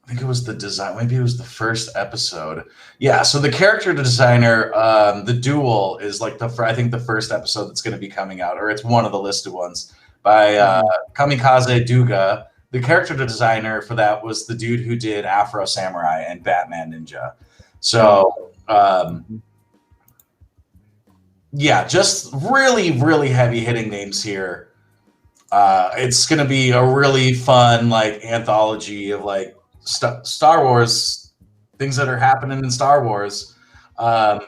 think it was the design. Maybe it was the first episode. Yeah. So the character designer, the Duel, is like I think the first episode that's going to be coming out, or it's one of the listed ones by Kamikaze Duga. The character designer for that was the dude who did Afro Samurai and Batman Ninja. So yeah, just really, really heavy hitting names here. It's going to be a really fun like anthology of like Star Wars, things that are happening in Star Wars, and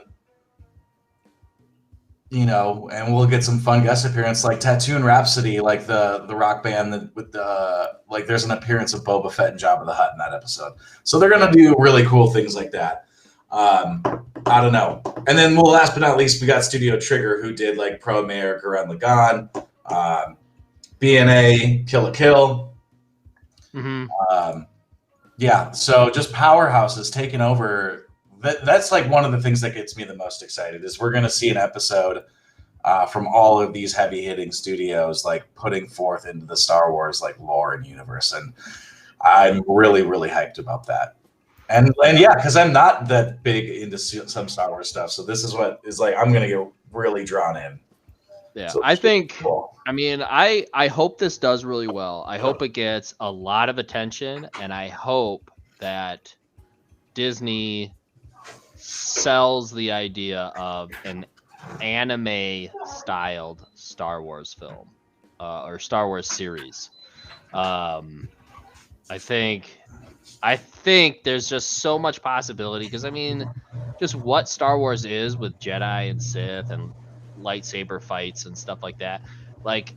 we'll get some fun guest appearance like Tattoon Rhapsody, like the rock band with the like. There's an appearance of Boba Fett and Jabba the Hutt in that episode, so they're gonna do really cool things like that. I don't know. And then, well, last but not least, we got Studio Trigger, who did like Pro Mayor, Gurren Lagann, BNA, Kill la Kill. Yeah, so just powerhouses taking over. That's like one of the things that gets me the most excited is we're going to see an episode from all of these heavy hitting studios like putting forth into the Star Wars like lore and universe, and I'm really, really hyped about that. And yeah, because I'm not that big into some Star Wars stuff, so this is what is like I'm going to get really drawn in. Yeah, so I think. Cool. I mean, I hope this does really well. I hope it gets a lot of attention, and I hope that Disney sells the idea of an anime styled Star Wars film or Star Wars series. I think there's just so much possibility because I mean, just what Star Wars is with Jedi and Sith and lightsaber fights and stuff like that, like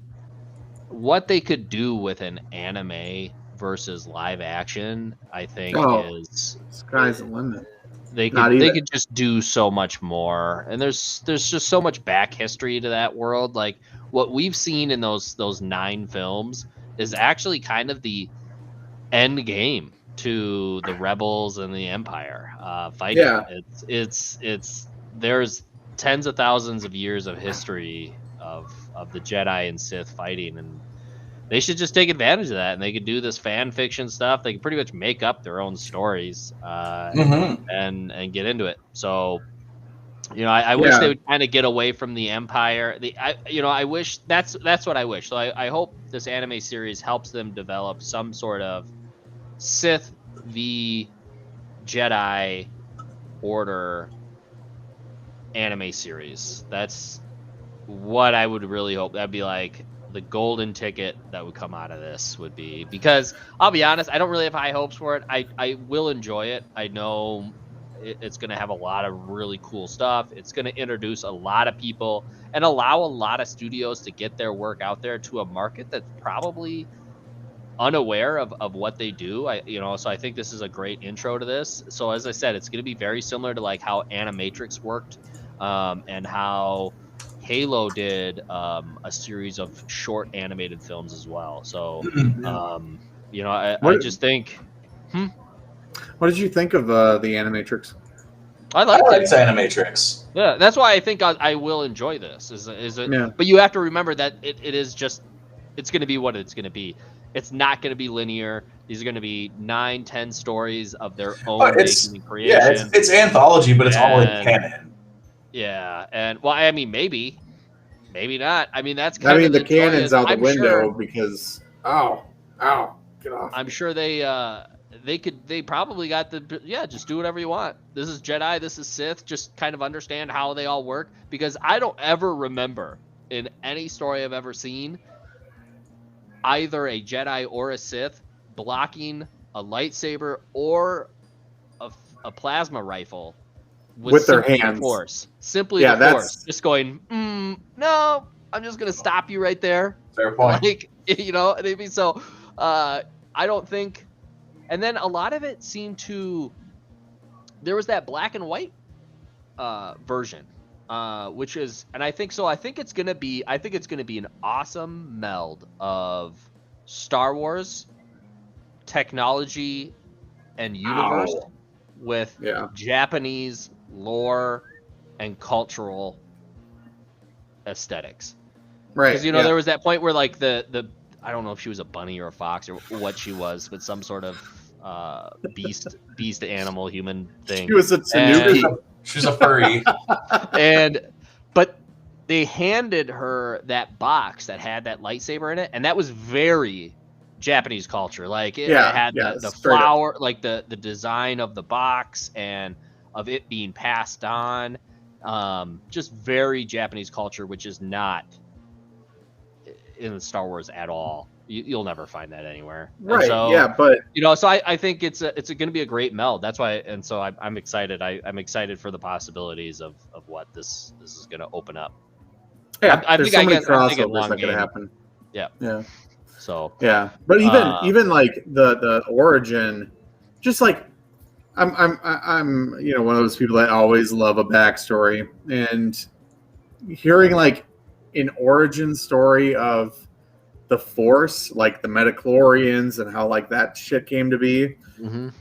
what they could do with an anime versus live action, I think is sky's the limit. They could just do so much more, and there's just so much back history to that world. Like what we've seen in those 9 films is actually kind of the end game to the Rebels and the Empire fighting. Yeah. It's there's tens of thousands of years of history of the Jedi and Sith fighting, and they should just take advantage of that, and they could do this fan fiction stuff. They could pretty much make up their own stories and get into it. So, I wish they would kind of get away from the Empire. I wish that's what I wish. So I hope this anime series helps them develop some sort of Sith v Jedi Order anime series. That's what I would really hope. That'd be like the golden ticket that would come out of this would be, because I'll be honest, I don't really have high hopes for it. I will enjoy it. I know it's going to have a lot of really cool stuff. It's going to introduce a lot of people and allow a lot of studios to get their work out there to a market that's probably unaware of what they do. So I think this is a great intro to this. So as I said, it's going to be very similar to like how Animatrix worked and how Halo did a series of short animated films as well. So, I just think. What did you think of the Animatrix? I liked it. Animatrix. Yeah, that's why I think I will enjoy this. Is it? Yeah. But you have to remember that it is just, it's going to be what it's going to be. It's not going to be linear. These are going to be 9-10 stories of their own making and creation. Yeah, it's anthology, but it's all in canon. Yeah, and well, I mean, maybe not. I mean, that's kind of the canon's out the window sure, because get off. I'm sure they probably got just do whatever you want. This is Jedi, this is Sith. Just kind of understand how they all work, because I don't ever remember in any story I've ever seen either a Jedi or a Sith blocking a lightsaber or a plasma rifle with their hands. Simply the Force. Just going, no, I'm just going to stop you right there. Fair point. Like, maybe so. I don't think. And then a lot of it seemed to. There was that black and white version, which is, and I think so. I think it's gonna be an awesome meld of Star Wars technology and universe with Japanese lore and cultural aesthetics. Right. Because there was that point where like the I don't know if she was a bunny or a fox or what she was, but some sort of beast animal human thing. She was a tanuki. She's a furry. But they handed her that box that had that lightsaber in it, and that was very Japanese culture. Like it had the flower, like the design of the box and of it being passed on. Just very Japanese culture, which is not in Star Wars at all. You'll never find that anywhere. Right. So, but so I think it's going to be a great meld. That's why, and so I'm excited. I'm excited for the possibilities of what this is going to open up. Yeah, I there's think so many I crossovers that could happen. Yeah. Yeah. So. Yeah, but even like the origin, just like I'm one of those people that always love a backstory, and hearing like an origin story of the Force, like the Metachlorians and how like that shit came to be,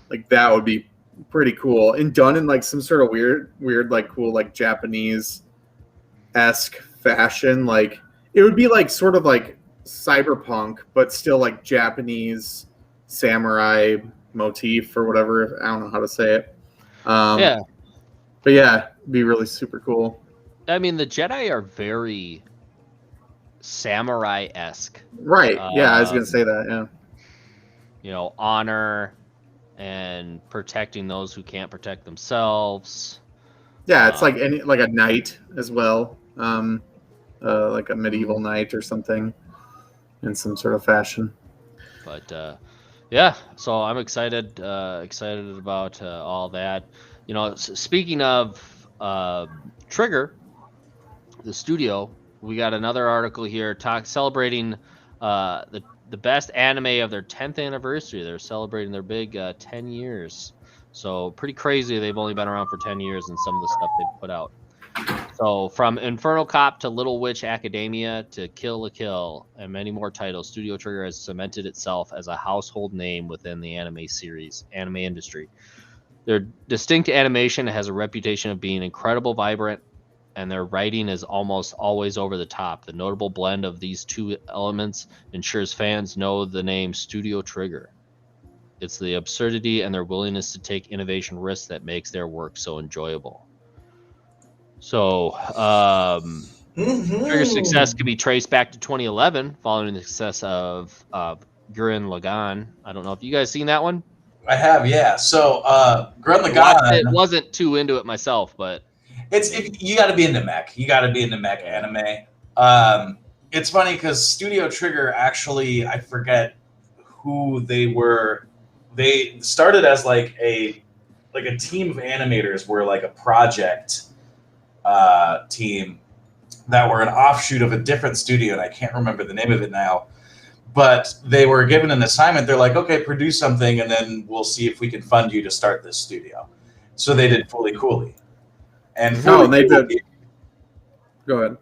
like that would be pretty cool, and done in like some sort of weird like cool like Japanese-esque fashion. Like it would be like sort of like cyberpunk, but still like Japanese samurai motif or whatever. I don't know how to say it. But yeah, it'd be really super cool. I mean, the Jedi are very samurai-esque. Right. Yeah, I was gonna say that. Yeah. Honor and protecting those who can't protect themselves. Yeah, it's like a knight as well, like a medieval knight or something, in some sort of fashion. But yeah, so I'm excited about all that. You know, speaking of Trigger, the studio, we got another article here celebrating the best anime of their 10th anniversary. They're celebrating their big 10 years. So pretty crazy. They've only been around for 10 years and some of the stuff they've put out. So from Infernal Cop to Little Witch Academia to Kill la Kill and many more titles, Studio Trigger has cemented itself as a household name within the anime industry. Their distinct animation has a reputation of being incredible, vibrant, and their writing is almost always over the top. The notable blend of these two elements ensures fans know the name Studio Trigger. It's the absurdity and their willingness to take innovation risks that makes their work so enjoyable. So, Trigger's success can be traced back to 2011, following the success of Gurren Lagann. I don't know if you guys seen that one. I have, yeah. So, Gurren Lagann. It wasn't too into it myself, but you got to be into mech. You got to be into mech anime. It's funny because Studio Trigger actually, I forget who they were. They started as like a team of animators, were like a project team that were an offshoot of a different studio, and I can't remember the name of it now. But they were given an assignment. They're like, okay, produce something, and then we'll see if we can fund you to start this studio. So they did Fooly Cooly. And they did. Go ahead.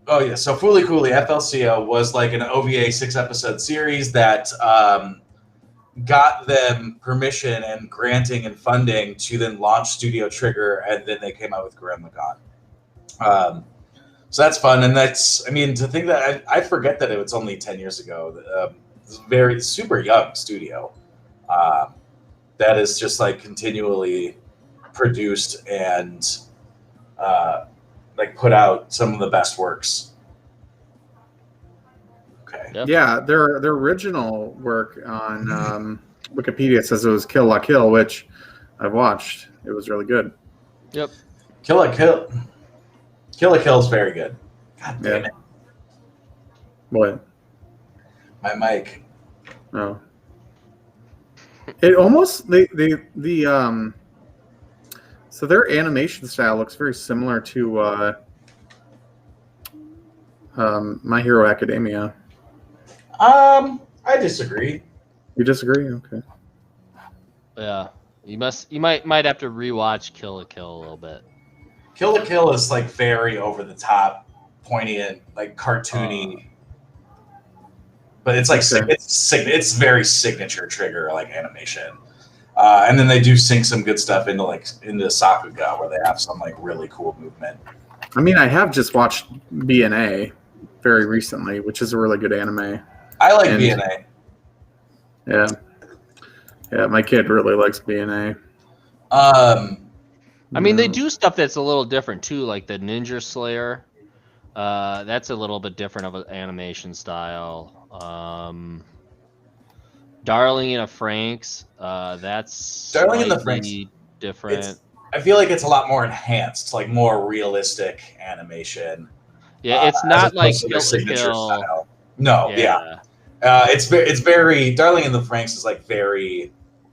Oh yeah, so Fooly Cooly FLCO was like an OVA 6-episode series that got them permission and granting and funding to then launch Studio Trigger, and then they came out with Gurren Lagann. So that's fun, and to think that I forget that it was only 10 years ago. It's a very super young studio that is just like continually produced and like put out some of the best works. Okay. Yep. Yeah, their original work on Wikipedia says it was Kill la Kill, which I've watched. It was really good. Yep. Kill la Kill is very good. God damn it. What? My mic. Oh. It almost so their animation style looks very similar to My Hero Academia. I disagree. You disagree? Okay. Yeah. You might have to rewatch Kill la Kill a little bit. Kill la Kill is like very over the top, poignant, like cartoony. But it's like it's very signature Trigger like animation. And then they do sink some good stuff into Sakuga, where they have some like really cool movement. I mean, I have just watched BNA very recently, which is a really good anime. I like BNA. Yeah. Yeah, my kid really likes BNA. I mean, they do stuff that's a little different too, like the Ninja Slayer. That's a little bit different of an animation style. Darling in the Franxx. That's Darling in the Franxx different. I feel like it's a lot more enhanced, like more realistic animation. Yeah, it's not like Kill signature Kill. style. No, yeah. It's very Darling in the Franxx is like very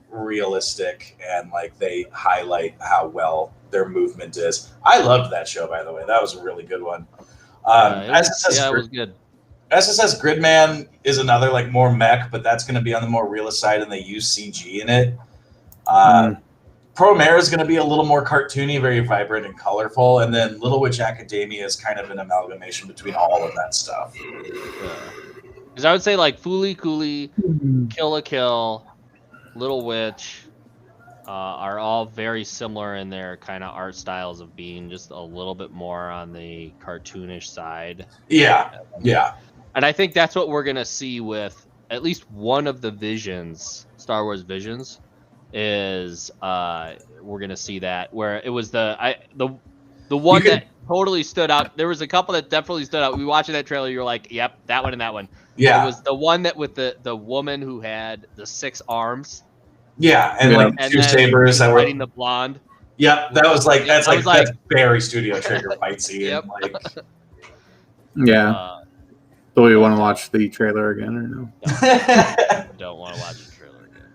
realistic, and like they highlight how well their movement is. I loved that show, by the way. That was a really good one. It was good. SSS Gridman is another like more mech, but that's going to be on the more realist side, and they use CG in it. Promare is going to be a little more cartoony, very vibrant and colorful, and then Little Witch Academia is kind of an amalgamation between all of that stuff. Because I would say like Fooly Cooly, Kill la Kill, Little Witch are all very similar in their kind of art styles of being just a little bit more on the cartoonish side. Yeah. And I think that's what we're going to see with at least one of the visions, Star Wars Visions, is we're going to see that where it was the one that totally stood out. There was a couple that definitely stood out. We watching that trailer, you're like, yep, that one and that one. Yeah. It was the one that with the woman who had the 6 arms. Yeah, and like two sabers that were fighting the blonde. Yeah, that was like that's I like was like- that's very Studio Trigger fight scene. Yep. Like, Yeah. Do we want to watch the trailer again or no? Don't want to watch the trailer again.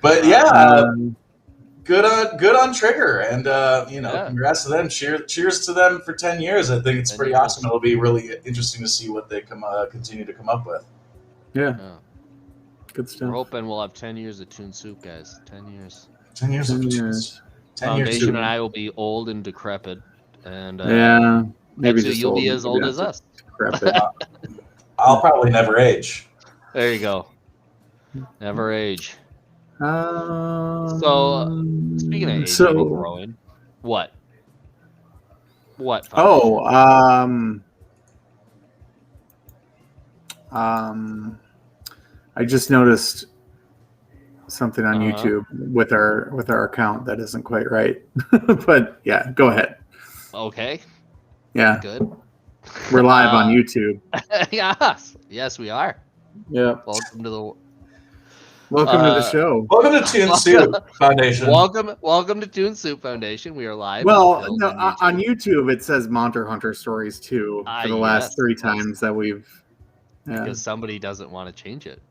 but yeah, Um, good on Trigger, and Yeah. congrats to them. Cheers to them for 10 years. I think it's 10 pretty years. awesome. It'll be really interesting to see what they continue to come up with. yeah, Yeah. good We're stuff. hoping we'll have 10 years of Toon Soup, guys. 10 years. 10 years. 10 years. 10 years. Foundation and I will be old and decrepit, and Yeah, maybe Tetsu, just you'll be old. as old as us. Crap it. I'll probably never age. There you go. Never age. So Speaking of aging so and growing, what? What? oh, I just noticed something on Uh-huh. YouTube with our account that isn't quite right. But yeah, go ahead. Okay, Yeah, good. we're live on YouTube. Yes, we are. Yeah, Welcome to the welcome to the show. Welcome to Toon Soup Foundation. welcome to Toon Soup Foundation. We are live. Well, Build no, on on YouTube it says Monster Hunter Stories 2 for the last yes, 3 that's- times that we've. Yeah. because somebody doesn't want to change it.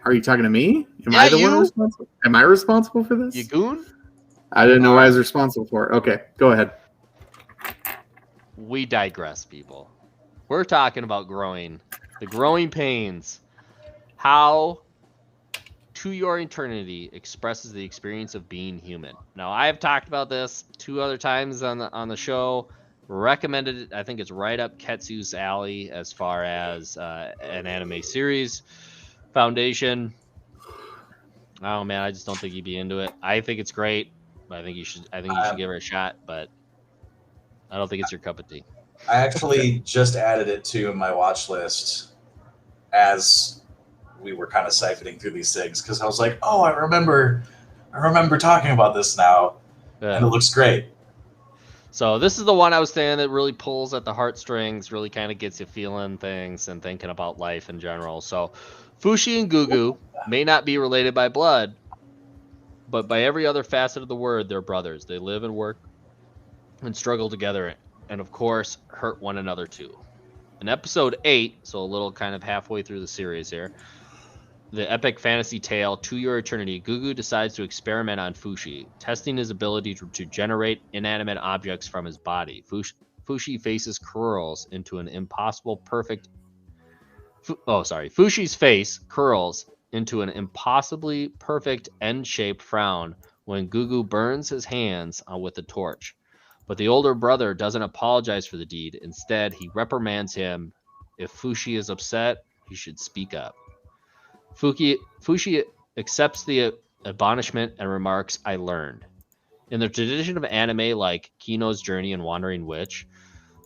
Are you talking to me? Am Yeah, I the you. one responsible? Am I responsible for this? You goon. I didn't know I was responsible for it. Okay, go ahead. We digress, people. We're talking about growing, the growing pains, how To Your Eternity expresses the experience of being human. Now, I have talked about this 2 other times on the show. Recommended it. I think it's right up Ketsu's alley as far as an anime series. Foundation. Oh man, I just don't think you'd be into it. I think it's great. I think you should give it a shot, but I don't think it's your cup of tea. I actually just added it to my watch list as we were kind of siphoning through these things because I was like, oh, I remember talking about this now, Yeah. and it looks great. So this is the one I was saying that really pulls at the heartstrings, really kind of gets you feeling things and thinking about life in general. So Fushi and Gugu may not be related by blood, but by every other facet of the word, they're brothers. They live and work and struggle together, and of course, hurt one another too. In episode 8, so a little kind of halfway through the series here, the epic fantasy tale To Your Eternity, Gugu decides to experiment on Fushi, testing his ability to generate inanimate objects from his body. Fushi faces curls into an impossible perfect... Fushi's face curls into an impossibly perfect N-shaped frown when Gugu burns his hands with a torch. But the older brother doesn't apologize for the deed. Instead, he reprimands him. If Fushi is upset, he should speak up. Fushi accepts the admonishment and remarks, I learned. In the tradition of anime like Kino's Journey and Wandering Witch,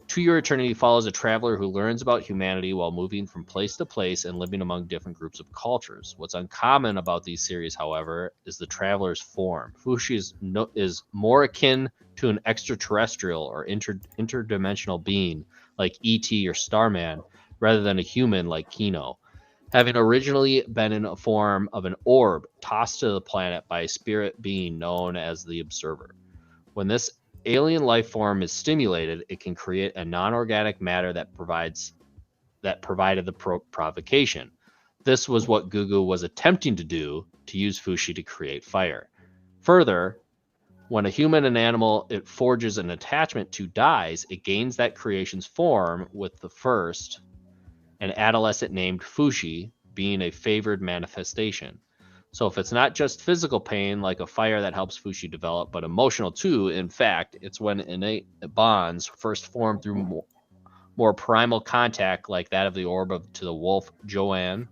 To Your Eternity follows a traveler who learns about humanity while moving from place to place and living among different groups of cultures. What's uncommon about these series, however, is the traveler's form. Fushi is more akin to an extraterrestrial or interdimensional being like E.T. or Starman, rather than a human like Kino, having originally been in a form of an orb tossed to the planet by a spirit being known as the Observer. When this alien life form is stimulated, it can create a non-organic matter that provided the provocation. This was what Gugu was attempting to do, to use Fushi to create fire. Further, when a human and animal it forges an attachment to dies, it gains that creation's form, with the first, an adolescent named Fushi, being a favored manifestation. So if it's not just physical pain like a fire that helps Fushi develop, but emotional too, in fact, it's when innate bonds first form through more primal contact like that of the orb to the wolf Johan,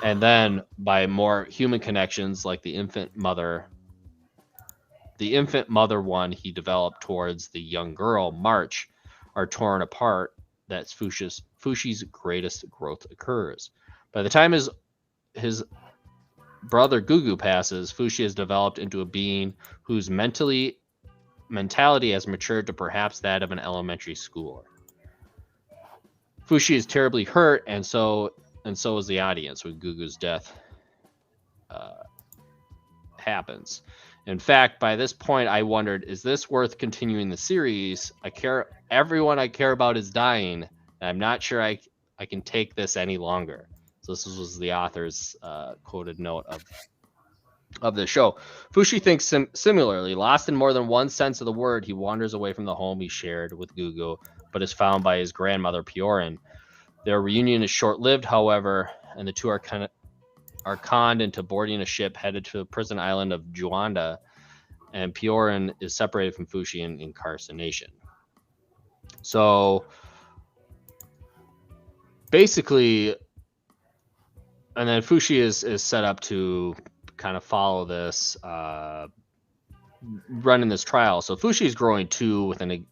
and then by more human connections like the infant mother one he developed towards the young girl March are torn apart. That's Fushi's greatest growth occurs. By the time his brother Gugu passes, Fushi has developed into a being whose mentality has matured to perhaps that of an elementary schooler. Fushi is terribly hurt, and so is the audience with Gugu's death. happens. In fact, by this point, I wondered, is this worth continuing the series? Everyone I care about is dying, and I'm not sure I can take this any longer. So this was the author's quoted note of the show. Fushi thinks similarly. Lost in more than one sense of the word, he wanders away from the home he shared with Gugu, but is found by his grandmother Piorin. Their reunion is short-lived, however, and the two are conned into boarding a ship headed to the prison island of Juanda, and Piorin is separated from Fushi in incarceration. So basically, and then Fushi is set up to kind of follow this, running this trial. So Fushi is growing too. Within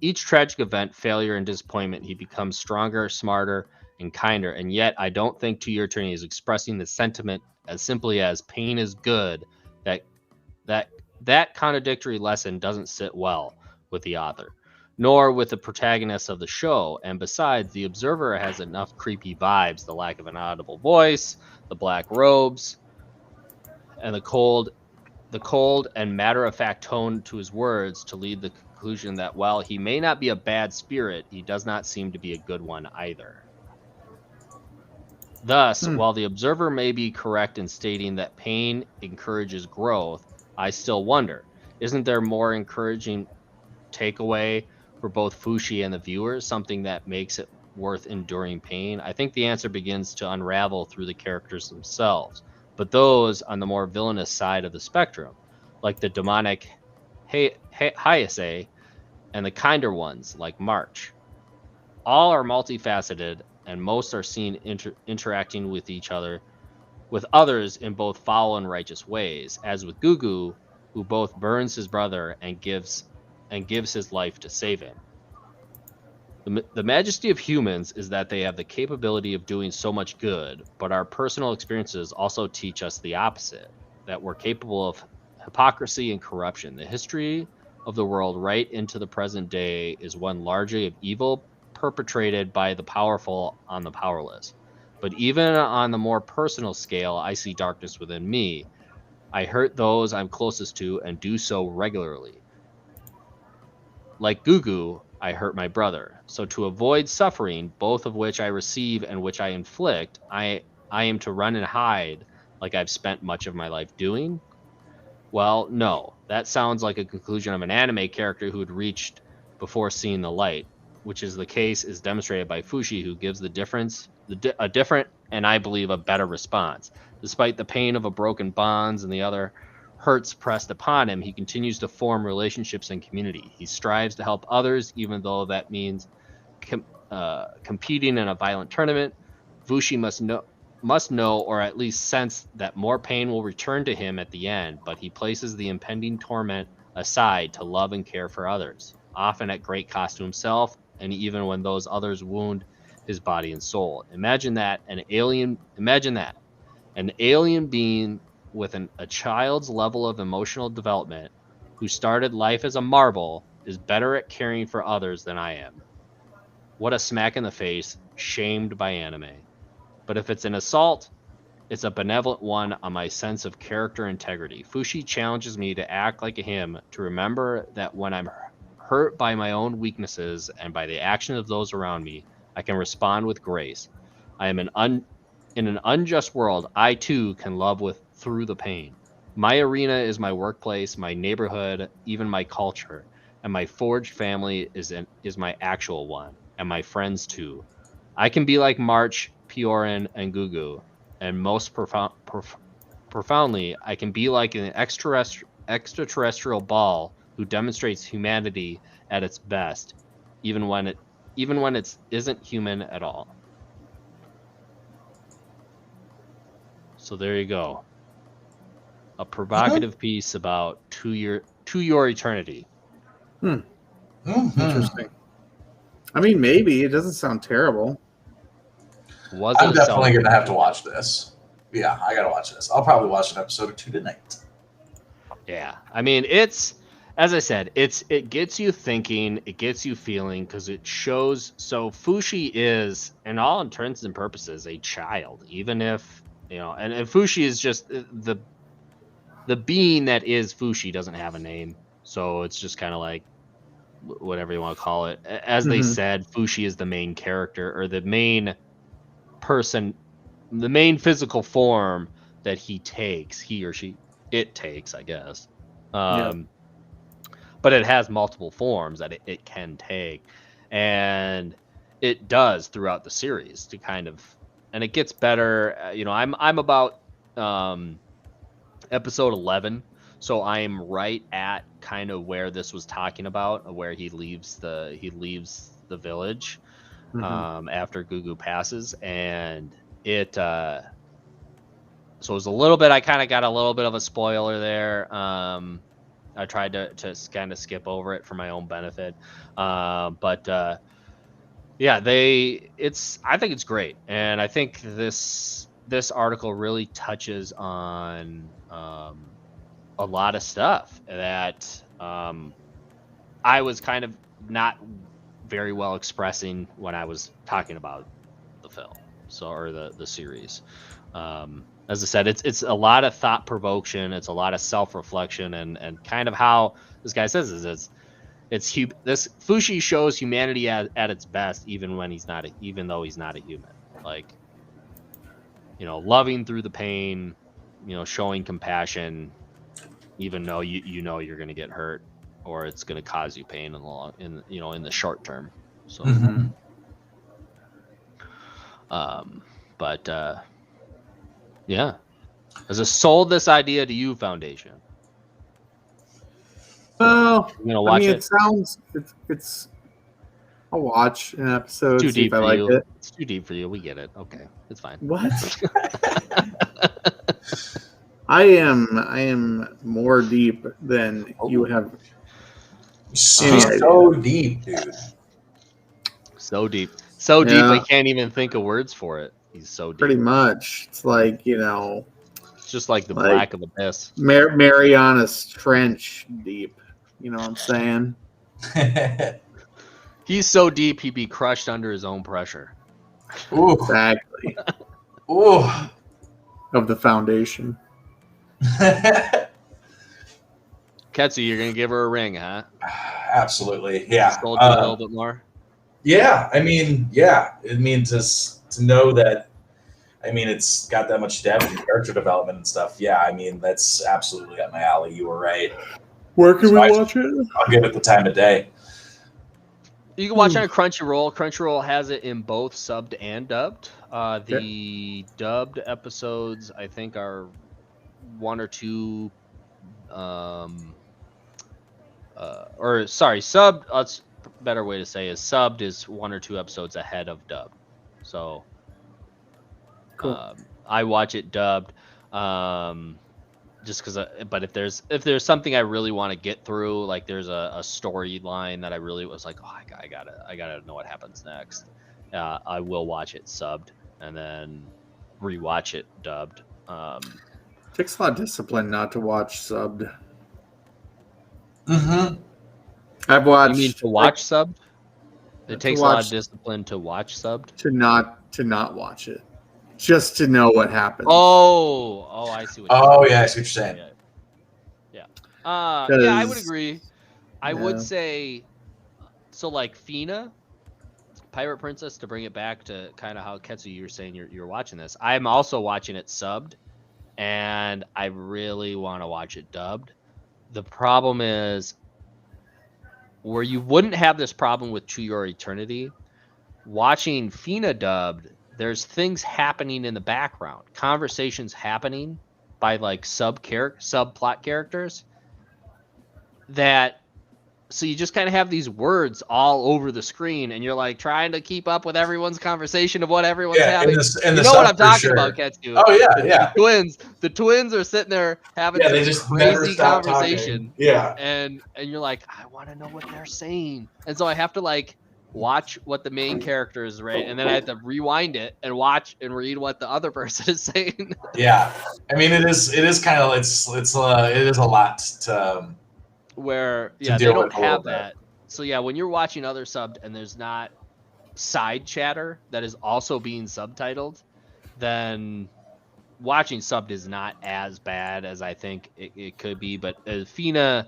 each tragic event, failure, and disappointment, he becomes stronger, smarter, and kinder. And yet, I don't think 2 Year Eternity is expressing the sentiment as simply as pain is good. That contradictory lesson doesn't sit well with the author, nor with the protagonists of the show. And besides, the observer has enough creepy vibes: the lack of an audible voice, the black robes, and the cold and matter-of-fact tone to his words to lead the conclusion that while he may not be a bad spirit, he does not seem to be a good one either. Thus, while the observer may be correct in stating that pain encourages growth, I still wonder, isn't there more encouraging takeaway for both Fushi and the viewers, something that makes it worth enduring pain? I think the answer begins to unravel through the characters themselves, but those on the more villainous side of the spectrum, like the demonic Hayase and the kinder ones like March. All are multifaceted, and most are seen interacting with each other, with others in both foul and righteous ways, as with Gugu, who both burns his brother and gives his life to save him. The majesty of humans is that they have the capability of doing so much good, but our personal experiences also teach us the opposite, that we're capable of hypocrisy and corruption. The history of the world right into the present day is one largely of evil perpetrated by the powerful on the powerless. But even on the more personal scale, I see darkness within me. I hurt those I'm closest to and do so regularly. Like Gugu, I hurt my brother. So to avoid suffering, both of which I receive and which I inflict, I am to run and hide like I've spent much of my life doing? Well, no. That sounds like a conclusion of an anime character who had reached before seeing the light, which is the case is demonstrated by Fushi, who gives a different and I believe a better response. Despite the pain of a broken bonds and the other hurts pressed upon him, he continues to form relationships and community. He strives to help others, even though that means competing in a violent tournament. Fushi must know, or at least sense, that more pain will return to him at the end, but he places the impending torment aside to love and care for others, often at great cost to himself, and even when those others wound his body and soul. Imagine that, an alien being with a child's level of emotional development, who started life as a marble, is better at caring for others than I am. What a smack in the face, shamed by anime. But if it's an assault, it's a benevolent one on my sense of character integrity. Fushi challenges me to act like him, to remember that when I'm hurt by my own weaknesses and by the actions of those around me, I can respond with grace. I am in an unjust world. I too can love through the pain. My arena is my workplace, my neighborhood, even my culture, and my forged family is my actual one, and my friends too. I can be like March, Piorin, and Gugu, and most profoundly, I can be like an extraterrestrial ball who demonstrates humanity at its best, even when it isn't human at all. So there you go. A provocative piece about To Your Eternity. Interesting. I mean, maybe. It doesn't sound terrible. I'm definitely going to have to watch this. Yeah, I got to watch this. I'll probably watch an episode or two tonight. Yeah. I mean, it's, as I said, it gets you thinking, it gets you feeling, because it shows. So Fushi is, in all intents and purposes, a child, even if And Fushi is just the being that is Fushi doesn't have a name, so it's just kind of like whatever you want to call it. As they said, Fushi is the main character or the main person, the main physical form that he or she takes, I guess. But it has multiple forms that it can take, and it does throughout the series to kind of, and it gets better. I'm about episode 11, so I am right at kind of where this was talking about, where he leaves the village after Gugu passes, and it so it was a little bit, I kind of got a little bit of a spoiler there. I tried to kind of skip over it for my own benefit, but yeah, I think it's great, and I think this article really touches on a lot of stuff that I was kind of not very well expressing when I was talking about the film, or the series. As I said, it's a lot of thought provocation. It's a lot of self-reflection, and kind of how this guy says is this Fushi shows humanity at its best, even though he's not a human. Like, loving through the pain, showing compassion, even though you're going to get hurt or it's going to cause you pain in the short term. So, yeah. Has it sold this idea to you, Foundation? Well, You gonna watch it? it sounds it's. I'll watch an episode. Too See deep if I for like you. it. It's too deep for you. We get it. Okay, it's fine. What? I am more deep than you have. So deep, dude. So deep. So deep I Yeah. can't even think of words for it. He's so deep. Pretty much. It's like, It's just like the like- black of abyss. Marianas Trench deep. You know what I'm saying? He's so deep he'd be crushed under his own pressure. Ooh. Exactly. Ooh. Of the foundation. Ketsu, you're gonna give her a ring, huh? Absolutely. Yeah. Scold you a little bit more. Yeah. I mean, just to know that, it's got that much depth and character development and stuff. Yeah. That's absolutely up my alley. You were right. Where can So we I- watch it? I'll give it the time of day. You can watch it on Crunchyroll. Crunchyroll has it in both subbed and dubbed. The dubbed episodes, I think, are one or two, subbed. That's a better way to say is subbed is one or two episodes ahead of dubbed. So, Cool. I watch it dubbed, just because. But if there's something I really want to get through, like there's a storyline that I really was like, oh, I gotta know what happens next. I will watch it subbed and then rewatch it dubbed. Takes a lot of discipline not to watch subbed. Mm-hmm. I've watched. You mean to watch subbed? It to takes a lot of watch- discipline to watch subbed. to not watch it, just to know what happens. Oh, I see what. Oh, yeah. I see what you're saying. Yeah, I would 'Cause- agree. I Yeah. would say, so like Fina, Pirate Princess, to bring it back to kind of how Ketsu, you were saying you're watching this. I'm also watching it subbed, and I really want to watch it dubbed. The problem is, where you wouldn't have this problem with To Your Eternity, watching Fina dubbed, there's things happening in the background, conversations happening by like subplot characters that, so you just kind of have these words all over the screen, and you're like trying to keep up with everyone's conversation of what everyone's Yeah, having. in You the know what sub I'm for talking sure. about, Ketsu. Oh, yeah. The twins are sitting there having Yeah, they this just never crazy stop conversation. talking. Yeah. And you're like, I want to know what they're saying, and so I have to like watch what the main character is, right, and then I have to rewind it and watch and read what the other person is saying. Yeah. It is kind of, it is a lot to, Where To they deal don't with a little have bit. that. So yeah, when you're watching other subbed and there's not side chatter that is also being subtitled, then watching subbed is not as bad as I think it could be. But FINA,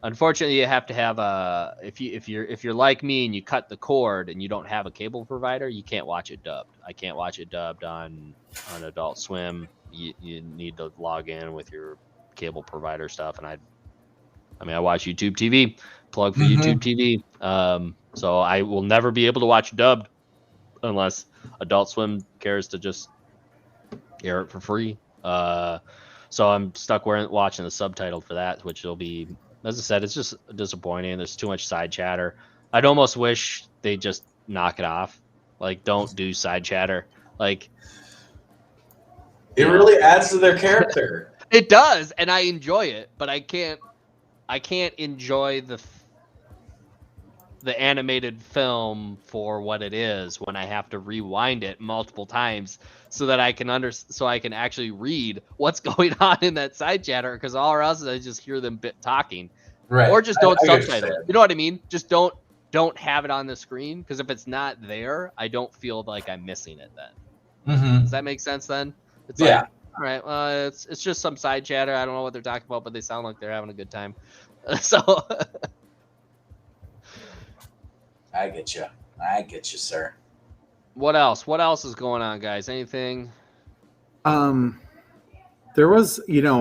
unfortunately, you have to have a if you're like me and you cut the cord and you don't have a cable provider, you can't watch it dubbed. I can't watch it dubbed on Adult Swim. You need to log in with your cable provider stuff, and I watch YouTube TV. Plug for YouTube TV. So I will never be able to watch dubbed unless Adult Swim cares to just air it for free. So I'm stuck watching the subtitle for that, which will be, as I said, it's just disappointing. There's too much side chatter. I'd almost wish they just knock it off. Like, don't do side chatter. Like, it really adds to their character. It does, and I enjoy it, but I can't enjoy the animated film for what it is when I have to rewind it multiple times so that I can actually read what's going on in that side chatter, because all else I just hear them talking. Right. Or just don't I subtitle it. You know what I mean? Just don't have it on the screen, because if it's not there, I don't feel like I'm missing it then. Does that make sense then? It's Yeah. like, all right, well, it's just some side chatter. I don't know what they're talking about, but they sound like they're having a good time. So I get you, sir. what else? What else is going on, guys? Anything? There was, we'll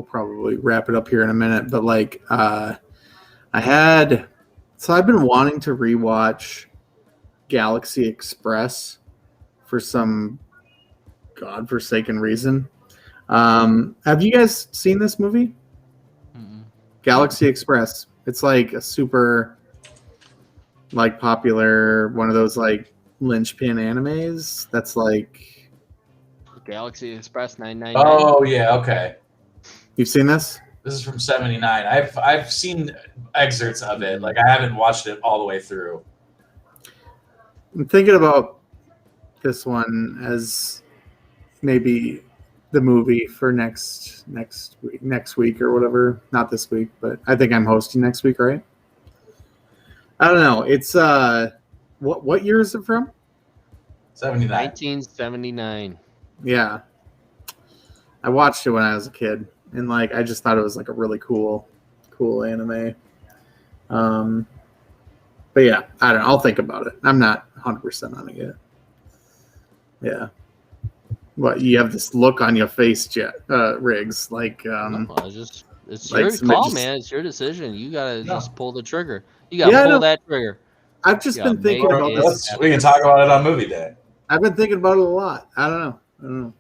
probably wrap it up here in a minute, but like, I've been wanting to rewatch Galaxy Express for some godforsaken reason. Have you guys seen this movie? Galaxy Express. It's like a super like popular one of those like linchpin animes that's like Galaxy Express 999. Oh yeah, okay. You've seen this? This is from '79. I've seen excerpts of it. Like, I haven't watched it all the way through. I'm thinking about this one as maybe the movie for next week or whatever. Not this week, but I think I'm hosting next week, right? I don't know. It's what year is it from? 79. 1979. Yeah. I watched it when I was a kid, and like I just thought it was like a really cool anime. But yeah, I don't know. I'll think about it. I'm not 100% on it yet. Yeah. What, you have this look on your face, Riggs? Like, it's like your call, man. It's your decision. You gotta just pull the trigger. You gotta pull that trigger. I've just been thinking about this. We can talk about it on movie day. I've been thinking about it a lot. I don't know.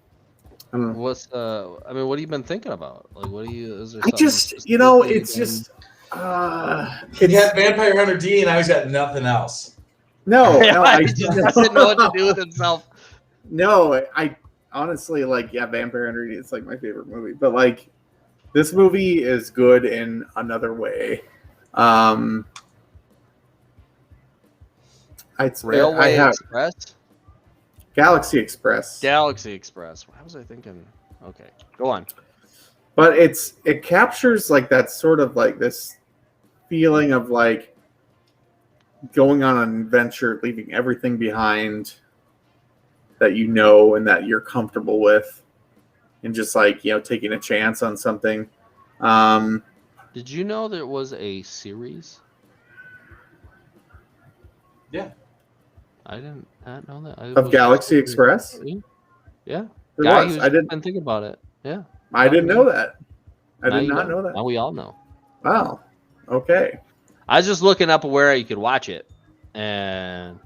What's what have you been thinking about? Like, what do you? Is there I just, it's just. He had Vampire Hunter D, and now he's got nothing else. No, he just doesn't know what to do with himself. No, I honestly Vampire Hunter D. It's like my favorite movie, but like this movie is good in another way. Express. Galaxy Express. Galaxy Express. What was I thinking? Okay, go on. But it captures like that sort of like this feeling of like going on an adventure, leaving everything behind that you know and that you're comfortable with, and just like, taking a chance on something. Did you know there was a series? Yeah. I didn't know that. Of Galaxy Express? Yeah. I didn't think about it. Yeah. I didn't know that. I did not know that. Now we all know. Wow. Okay. I was just looking up where you could watch it, and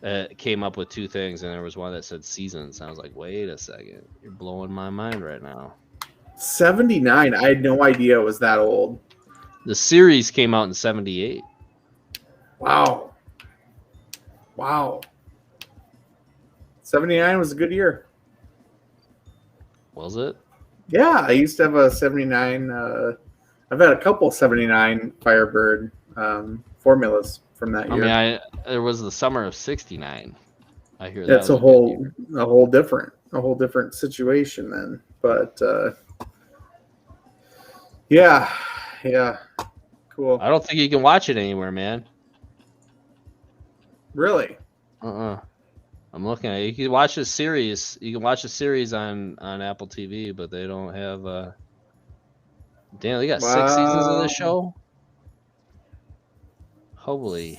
it came up with two things, and there was one that said seasons. And I was like, wait a second. You're blowing my mind right now. 79. I had no idea it was that old. The series came out in 78. Wow. 79 was a good year. Was it? Yeah, I used to have a 79. I've had a couple 79 Firebird formulas from that year. There was the summer of 69. I hear that's a whole different situation then. But yeah, cool. I don't think you can watch it anywhere, man. Really? I'm looking at it. You can watch a series. You can watch a series on Apple TV, but they don't have. Damn, they got 6 seasons of this show. Holy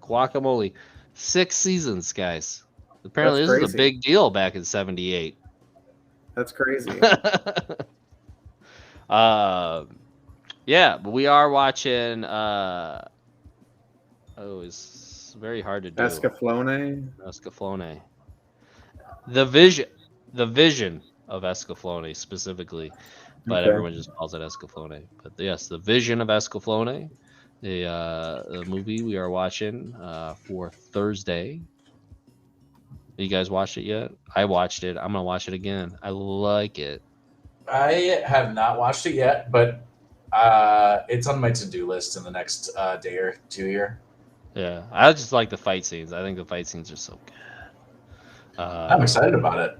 guacamole! 6 seasons, guys. Apparently, That's this is a crazy. big deal back in '78. That's crazy. Yeah, but we are watching. It's very hard to do. Escaflowne. The vision of Escaflowne specifically, but Okay. everyone just calls it Escaflowne. But yes, the vision of Escaflowne, the movie we are watching for Thursday. You guys watched it yet? I watched it. I'm gonna watch it again. I like it. I have not watched it yet, but it's on my to-do list in the next day or two here. Yeah, I just like the fight scenes. I think the fight scenes are so good. I'm excited about it.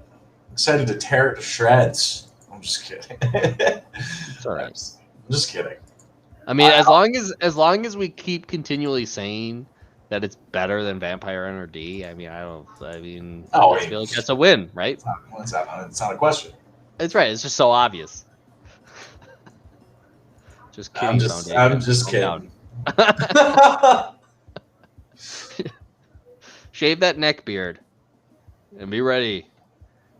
Excited to tear it to shreds. I'm just kidding. It's all right. I'm just kidding. I mean, as long as we keep continually saying that it's better than Vampire NRD, I feel like that's a win, right? It's not a question. It's right. It's just so obvious. Just kidding. Foundation. I'm just Calm kidding. down. Shave that neck beard and be ready.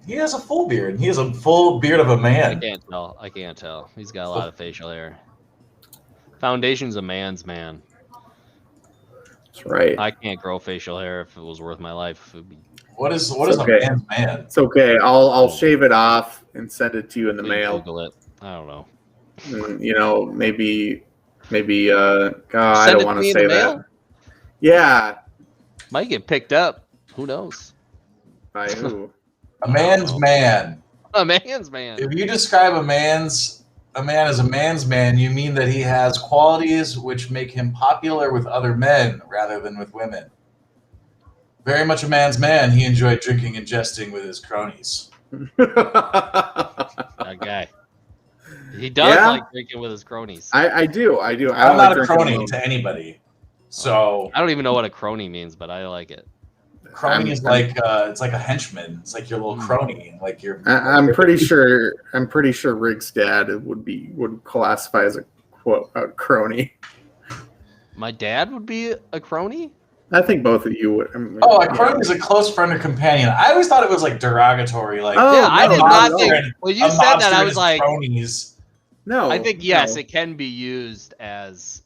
He has a full beard. He has a full beard of a man. I can't tell. He's got a lot of facial hair. Foundation's a man's man. That's right. I can't grow facial hair if it was worth my life. It'd be, What is okay. a man's man? It's okay. I'll shave it off and send it to you in the please mail. Google it. I don't know. And, maybe God, I Send don't it want to me to in say the that. mail? Yeah. Might get picked up. Who knows? By who? A man's man. A man's man. If you describe a man as a man's man, you mean that he has qualities which make him popular with other men rather than with women. Very much a man's man, he enjoyed drinking and jesting with his cronies. That guy. He does Yeah? like drinking with his cronies. I do. I I'm don't not like a drinking crony alone. to anybody. So I don't even know what a crony means, but I like it. crony is like it's like a henchman. It's like your little crony. Like your I'm pretty sure Rick's dad would classify as a crony. My dad would be a crony? I think both of you would. Oh, a crony is a close friend or companion. I always thought it was like derogatory. Like Oh, Yeah, I no, did no, not no. think. When you a said that, mobster I and was his like, cronies. No, I think yes, no. it can be used as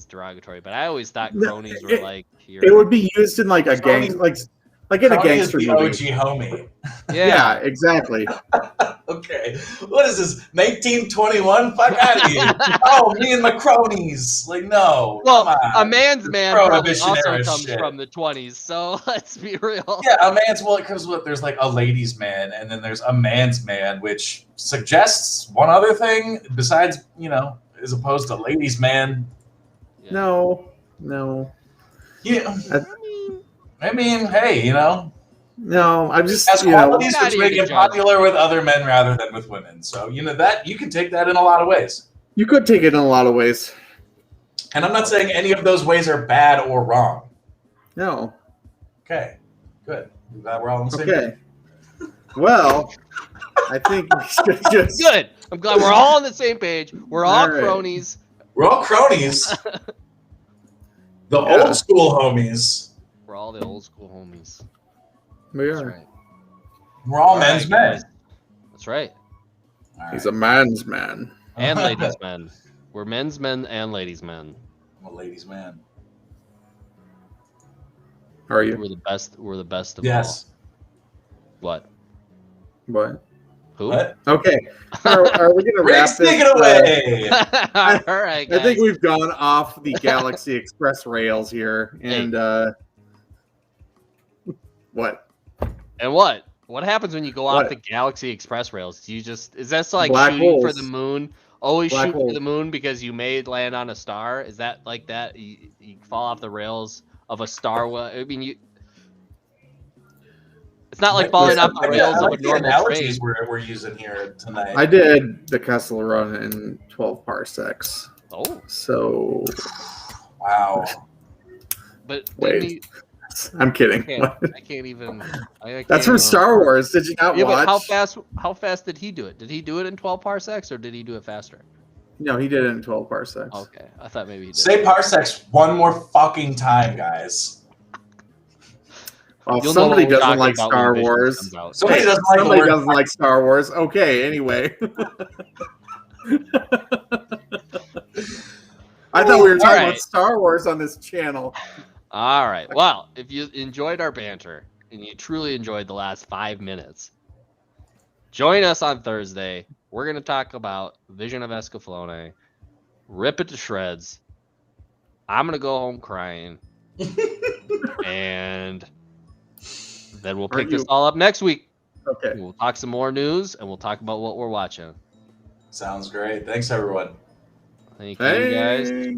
derogatory, but I always thought No, cronies were it- like It would be used in like a Crony- gang, like in a Crony is gangster the movie. OG homie. Yeah, exactly. Okay, what is this? 1921? Fuck out of here! Oh, me and my cronies. Like no. Well, come on. a man's man probably also Prohibitionary comes shit. from the 20s, so let's be real. Yeah, a man's because there's like a ladies' man, and then there's a man's man, which suggests one other thing besides as opposed to ladies' man. Yeah. No. Yeah, I- I mean, hey, No, I'm just has you know, qualities Not which make even him judge. popular with other men rather than with women. So that you can take that in a lot of ways. you could take it in a lot of ways. And I'm not saying any of those ways are bad or wrong. No. Okay, good. I'm glad we're all on the same Okay. Well, I think we should just Good. I'm glad we're all on the same page. We're all All right. cronies. We're all cronies. The Yeah. old school homies. We're all the old school homies. we That's are. right. We're all All men's right, men. guys. That's right. All He's right. a man's man. And ladies' men. We're men's men and ladies' men. I'm a ladies' man. Are you? We're the best. We're the best of Yes. all. What? What? Who? What? Okay. Are we gonna wrap Rick's this? take it away. all right, guys. I think we've gone off the Galaxy Express rails here, and what? And what? What happens when you go off What? the Galaxy Express rails? Do you just is that like Black shooting for holes. the moon? Always Black shoot for holes. the moon because you may land on a star? Is that like that? You fall off the rails of a star? I mean, it's not like falling off the rails of a normal train. analogies we're using here tonight. I did the Kessel run in 12 parsecs. Oh, So Wow. but Wait. didn't he- I'm kidding. I can't even. I can't That's from even- Star Wars. Did you not Yeah, but watch? how fast did he do it? Did he do it in 12 parsecs or did he do it faster? No, he did it in 12 parsecs. Okay, I thought maybe he did. Say parsecs one more fucking time, guys. Well, You'll know somebody what we're doesn't talking like about Star when Visions Wars. comes out. Somebody doesn't like the Somebody word doesn't like Star Wars. Okay, anyway. I thought we were talking Alright. about Star Wars on this channel. All right. Well, if you enjoyed our banter and you truly enjoyed the last 5 minutes, join us on Thursday. We're going to talk about Vision of Escaflowne, rip it to shreds. I'm going to go home crying. And then we'll pick Aren't this you- all up next week. Okay. We'll talk some more news and we'll talk about what we're watching. Sounds great. Thanks, everyone. Thank you, guys. Hey.